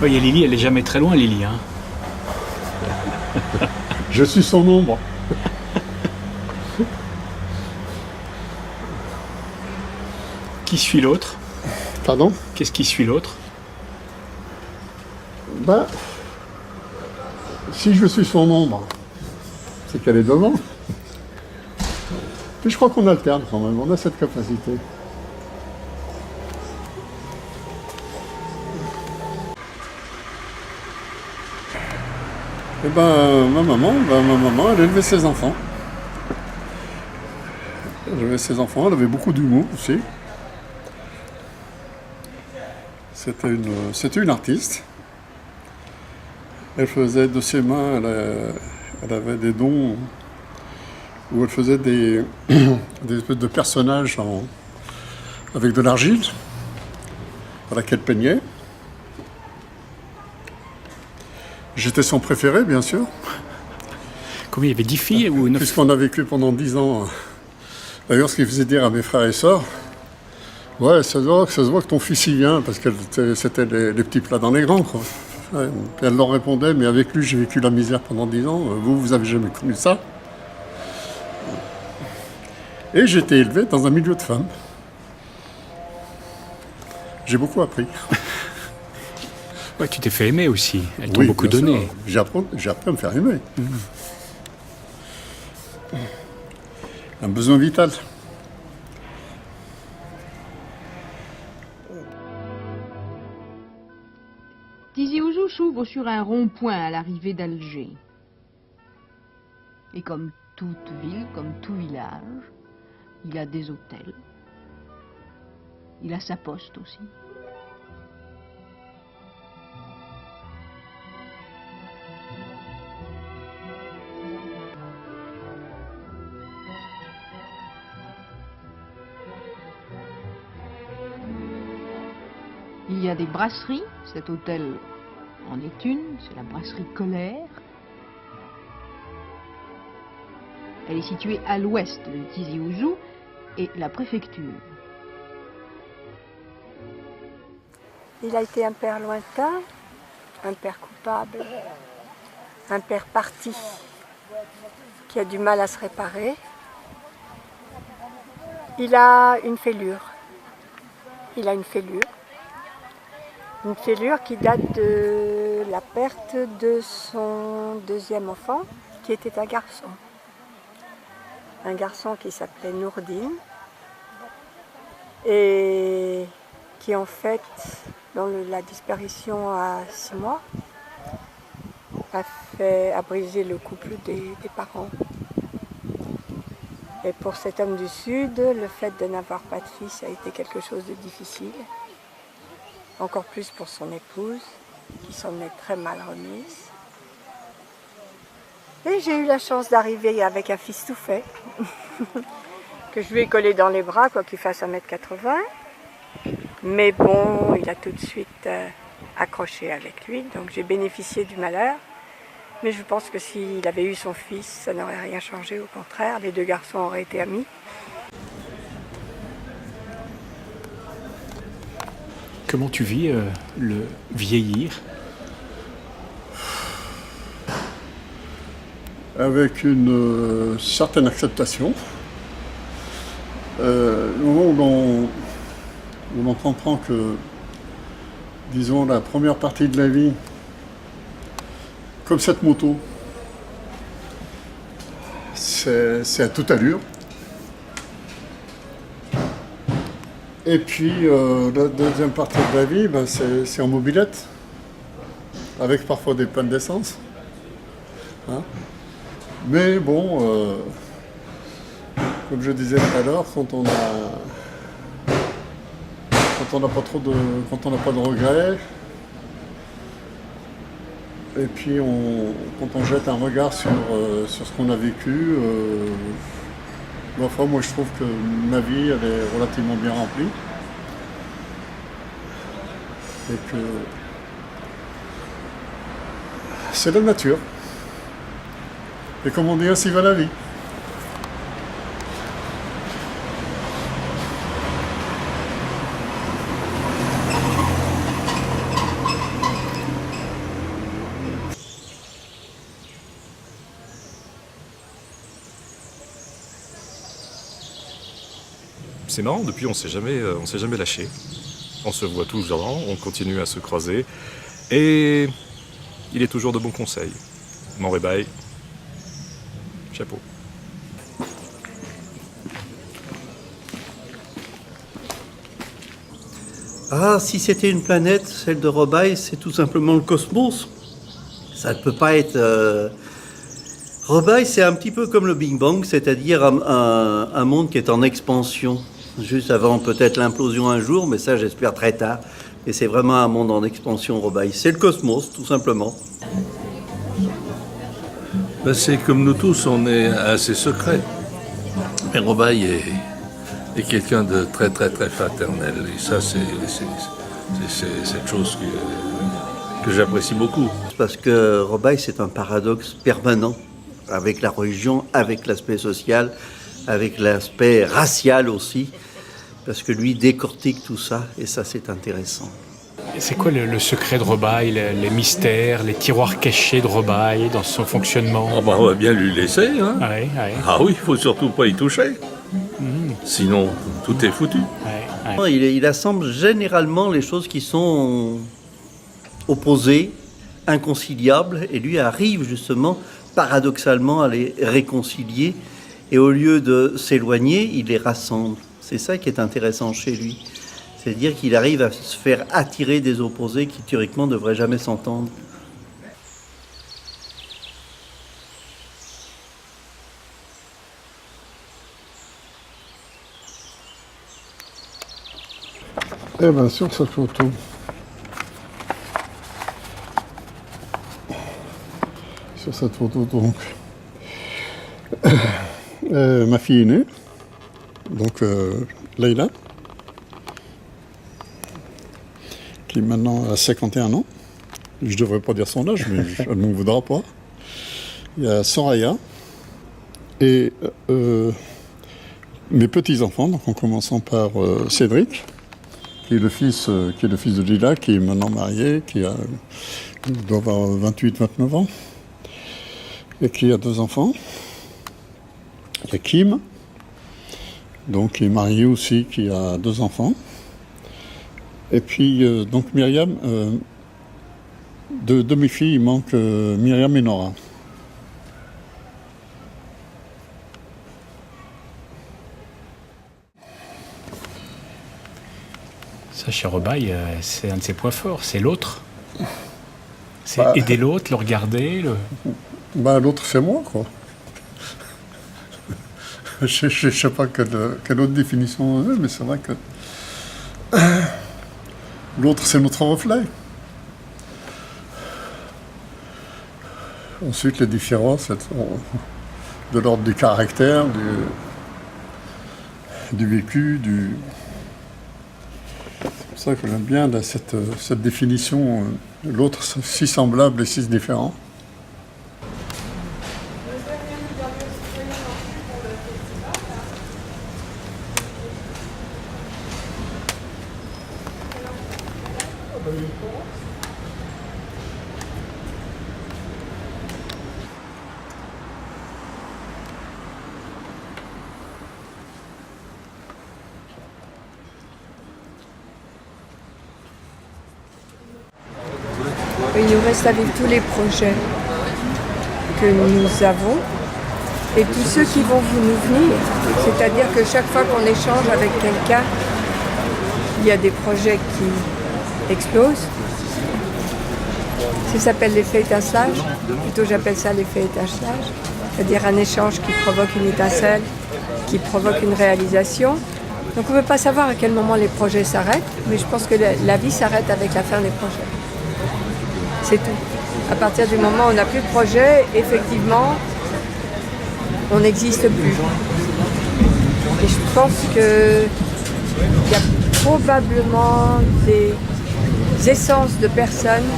Speaker 17: Il y a Lily, elle est jamais très loin, Lily. Hein.
Speaker 2: Je suis son ombre.
Speaker 17: Qui suit l'autre?
Speaker 2: Pardon?
Speaker 17: Qu'est-ce qui suit l'autre?
Speaker 2: Ben, si je suis son ombre, c'est qu'elle est devant. Puis je crois qu'on alterne quand même, on a cette capacité. Et ma maman, elle élevait ses enfants. Elle élevait ses enfants, elle avait beaucoup d'humour aussi. C'était une artiste. Elle faisait de ses mains, elle avait des dons où elle faisait des espèces de personnages avec de l'argile, à laquelle peignait. J'étais son préféré, bien sûr.
Speaker 17: Combien il y avait 10 filles ou 9?
Speaker 2: Puisqu'on a vécu pendant 10 ans. D'ailleurs, ce qu'il faisait dire à mes frères et sœurs, ouais, ça se voit que ton fils y vient, parce que c'était les petits plats dans les grands, quoi. Ouais. Elle leur répondait, mais avec lui, j'ai vécu la misère pendant 10 ans. Vous avez jamais connu ça. Et j'ai été élevé dans un milieu de femmes. J'ai beaucoup appris.
Speaker 17: Ouais, tu t'es fait aimer aussi. Elles t'ont beaucoup donné.
Speaker 2: J'ai appris à me faire aimer. Un besoin vital.
Speaker 18: Tizi Ouzou s'ouvre sur un rond-point à l'arrivée d'Alger. Et comme toute ville, comme tout village, il a des hôtels. Il a sa poste aussi. Il y a des brasseries, cet hôtel en est une, c'est la brasserie Colère. Elle est située à l'ouest de Tizi Ouzou et la préfecture
Speaker 4: Il a été un père lointain, un père coupable, un père parti qui a du mal à se réparer. Il a une fêlure. Il a une fêlure. Une fêlure qui date de la perte de son deuxième enfant, qui était un garçon. Un garçon qui s'appelait Nourdine et qui en fait, dans la disparition à 6 mois, a brisé le couple des parents. Et pour cet homme du Sud, le fait de n'avoir pas de fils a été quelque chose de difficile. Encore plus pour son épouse, qui s'en est très mal remise. Et j'ai eu la chance d'arriver avec un fils tout fait, que je lui ai collé dans les bras, quoi qu'il fasse 1m80. Mais bon, il a tout de suite accroché avec lui, donc j'ai bénéficié du malheur. Mais je pense que s'il avait eu son fils, ça n'aurait rien changé, au contraire, les deux garçons auraient été amis.
Speaker 17: Comment tu vis le vieillir?
Speaker 2: Avec une certaine acceptation. Le moment où l'on comprend que, disons, la première partie de la vie, comme cette moto, c'est à toute allure. Et puis la deuxième partie de la vie, ben, c'est en mobilette, avec parfois des pannes d'essence. Hein? Mais bon, comme je disais tout à l'heure, quand on n'a pas de regrets, et puis quand on jette un regard sur ce qu'on a vécu, enfin, moi je trouve que ma vie elle est relativement bien remplie. Et que c'est la nature. Et comme on dit, ainsi va la vie.
Speaker 5: C'est marrant, depuis on s'est jamais lâché. On se voit toujours, on continue à se croiser. Et il est toujours de bons conseils. Mon Rebaille, chapeau.
Speaker 27: Ah, si c'était une planète, celle de Robaille, c'est tout simplement le cosmos. Ça ne peut pas être... Robaille, c'est un petit peu comme le Big Bang, c'est-à-dire un monde qui est en expansion. Juste avant peut-être l'implosion un jour, mais ça j'espère très tard. Et c'est vraiment un monde en expansion, Robaille. C'est le cosmos, tout simplement.
Speaker 19: Ben, c'est comme nous tous, on est assez secret. Mais Robaille est quelqu'un de très très très fraternel. Et ça, c'est cette chose que j'apprécie beaucoup.
Speaker 27: Parce que Robaille, c'est un paradoxe permanent, avec la religion, avec l'aspect social, avec l'aspect racial aussi, parce que lui décortique tout ça, et ça c'est intéressant.
Speaker 17: Et c'est quoi le secret de Robaille, les mystères, les tiroirs cachés de Robaille dans son fonctionnement?
Speaker 19: Oh ben, on va bien lui laisser, hein.
Speaker 17: Ouais.
Speaker 19: Ah oui, il faut surtout pas y toucher. Sinon, tout est foutu.
Speaker 27: Il assemble généralement les choses qui sont opposées, inconciliables, et lui arrive justement, paradoxalement, à les réconcilier, et au lieu de s'éloigner, il les rassemble. C'est ça qui est intéressant chez lui. C'est-à-dire qu'il arrive à se faire attirer des opposés qui, théoriquement, ne devraient jamais s'entendre.
Speaker 2: Eh bien, sur cette photo, donc, ma fille aînée, donc Leïla, qui maintenant a 51 ans. Je ne devrais pas dire son âge, mais elle ne m'en voudra pas. Il y a Soraya et mes petits-enfants, donc en commençant par Cédric, qui est le fils de Lila, qui est maintenant marié, qui doit avoir 28-29 ans, et qui a 2 enfants. Il y a Kim, donc qui est marié aussi, qui a 2 enfants. Et puis, donc Myriam, de mes filles, il manque Myriam et Nora.
Speaker 17: Ça, chez Robaille, c'est un de ses points forts, c'est l'autre. C'est aider l'autre, le regarder.
Speaker 2: L'autre, c'est moi, quoi. Je sais pas quelle autre définition on a, mais c'est vrai que l'autre, c'est notre reflet. Ensuite, les différences sont de l'ordre du caractère, du vécu, C'est pour ça que j'aime bien cette définition, l'autre si semblable et si différent.
Speaker 4: Il nous reste à vivre tous les projets que nous avons et tous ceux qui vont nous venir. C'est-à-dire que chaque fois qu'on échange avec quelqu'un, il y a des projets qui explosent. Ça s'appelle l'effet étincelage. Plutôt j'appelle ça l'effet étincelage. C'est-à-dire un échange qui provoque une étincelle, qui provoque une réalisation. Donc on ne peut pas savoir à quel moment les projets s'arrêtent, mais je pense que la vie s'arrête avec la fin des projets. C'est tout. À partir du moment où on n'a plus de projet, effectivement, on n'existe plus. Et je pense qu'il y a probablement des essences de personnes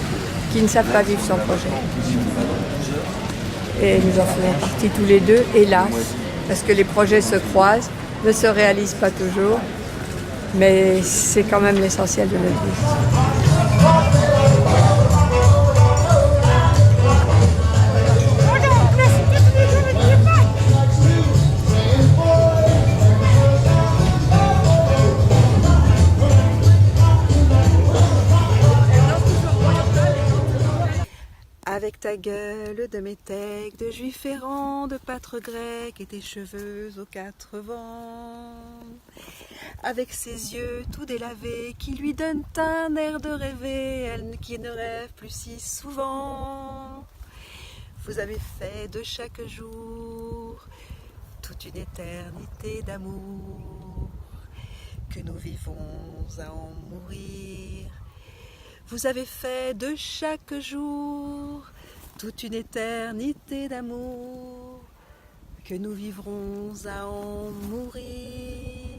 Speaker 4: qui ne savent pas vivre sans projet. Et nous en faisons partie tous les deux, hélas, parce que les projets se croisent, ne se réalisent pas toujours, mais c'est quand même l'essentiel de notre vie.
Speaker 8: Avec ta gueule de métèque, de juif errant, de pâtre grec et tes cheveux aux 4 vents. Avec ses yeux tout délavés qui lui donnent un air de rêver, elle qui ne rêve plus si souvent. Vous avez fait de chaque jour toute une éternité d'amour, que nous vivons à en mourir. Vous avez fait de chaque jour toute une éternité d'amour, que nous vivrons à en mourir.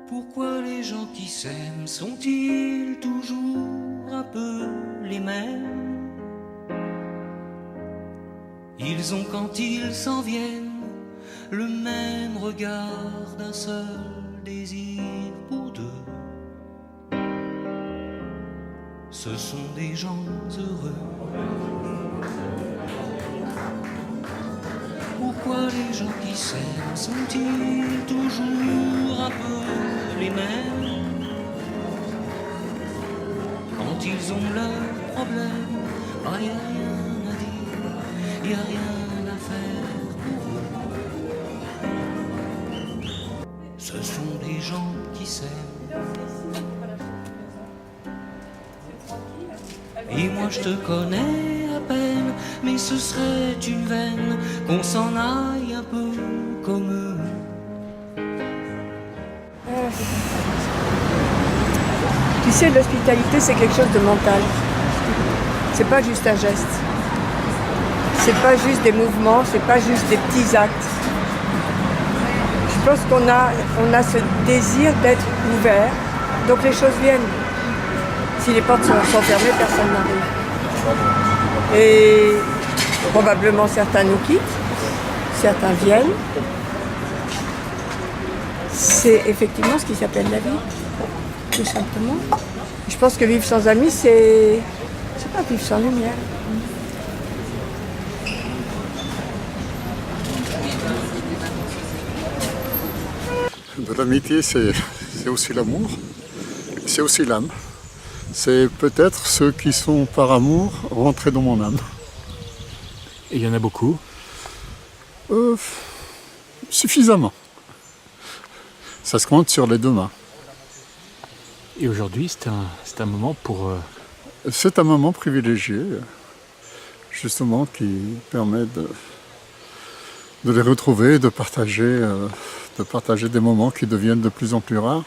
Speaker 11: Pourquoi les gens qui s'aiment sont-ils toujours un peu les mêmes? Ils ont quand ils s'en viennent le même regard d'un seul désir pour deux. Ce sont des gens heureux. Pourquoi les gens qui s'aiment sont-ils toujours un peu les mêmes? Quand ils ont leurs problèmes, y a rien à dire, y a rien à faire pour eux. Ce sont des gens qui s'aiment. Et moi je te connais à peine, mais ce serait une veine qu'on s'en aille un peu comme eux.
Speaker 4: Tu sais, l'hospitalité, c'est quelque chose de mental. C'est pas juste un geste. C'est pas juste des mouvements, c'est pas juste des petits actes. Je pense qu'on a ce désir d'être ouvert, donc les choses viennent. Si les portes sont fermées, personne n'arrive. Et probablement certains nous quittent, certains viennent. C'est effectivement ce qui s'appelle la vie, tout simplement. Je pense que vivre sans amis, c'est pas vivre sans lumière.
Speaker 2: De l'amitié, c'est aussi l'amour, c'est aussi l'âme. C'est peut-être ceux qui sont par amour rentrés dans mon âme.
Speaker 17: Et il y en a beaucoup?
Speaker 2: Suffisamment. Ça se compte sur les 2 mains.
Speaker 17: Et aujourd'hui, c'est un moment pour...
Speaker 2: C'est un moment privilégié, justement, qui permet de les retrouver, de partager des moments qui deviennent de plus en plus rares,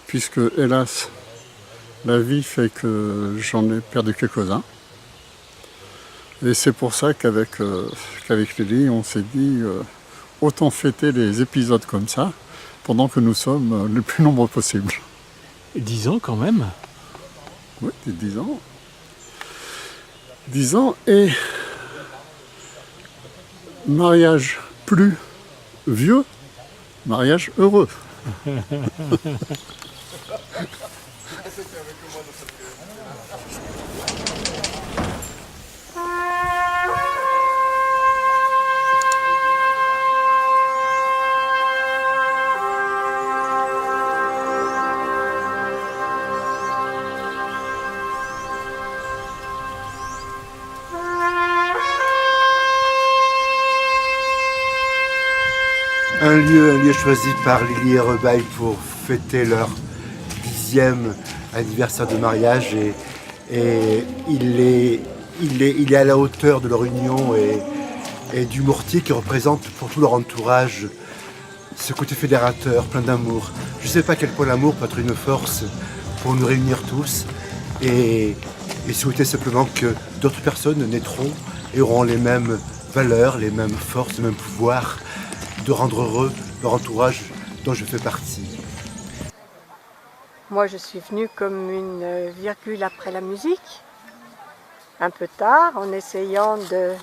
Speaker 2: puisque, hélas, la vie fait que j'en ai perdu quelques-uns. Et c'est pour ça qu'avec Lily, on s'est dit, autant fêter les épisodes comme ça, pendant que nous sommes les plus nombreux possibles.
Speaker 17: 10 ans quand même?
Speaker 2: Oui, 10 ans. 10 ans et mariage plus vieux, mariage heureux.
Speaker 1: Un lieu choisi par Lily et Rebaille pour fêter leur 10e anniversaire de mariage et il est à la hauteur de leur union et du mortier qui représente pour tout leur entourage ce côté fédérateur, plein d'amour. Je ne sais pas à quel point l'amour peut être une force pour nous réunir tous et souhaiter simplement que d'autres personnes naîtront et auront les mêmes valeurs, les mêmes forces, les mêmes pouvoirs de rendre heureux leur entourage dont je fais partie.
Speaker 4: Moi, je suis venue comme une virgule après la musique, un peu tard, en essayant de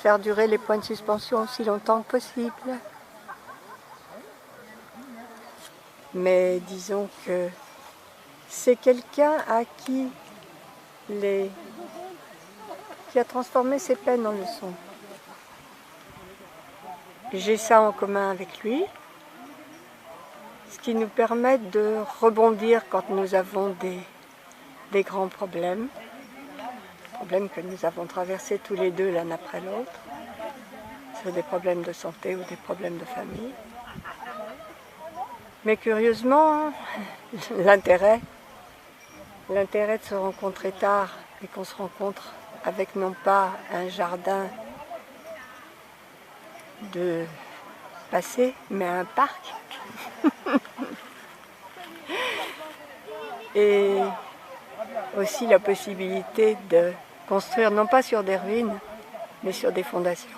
Speaker 4: faire durer les points de suspension aussi longtemps que possible. Mais disons que c'est quelqu'un à qui a transformé ses peines en leçons. J'ai ça en commun avec lui, ce qui nous permet de rebondir quand nous avons des grands problèmes que nous avons traversés tous les deux l'un après l'autre, sur des problèmes de santé ou des problèmes de famille. Mais curieusement, l'intérêt de se rencontrer tard et qu'on se rencontre avec non pas un jardin de passé, mais un parc. Et aussi la possibilité de construire non pas sur des ruines, mais sur des fondations.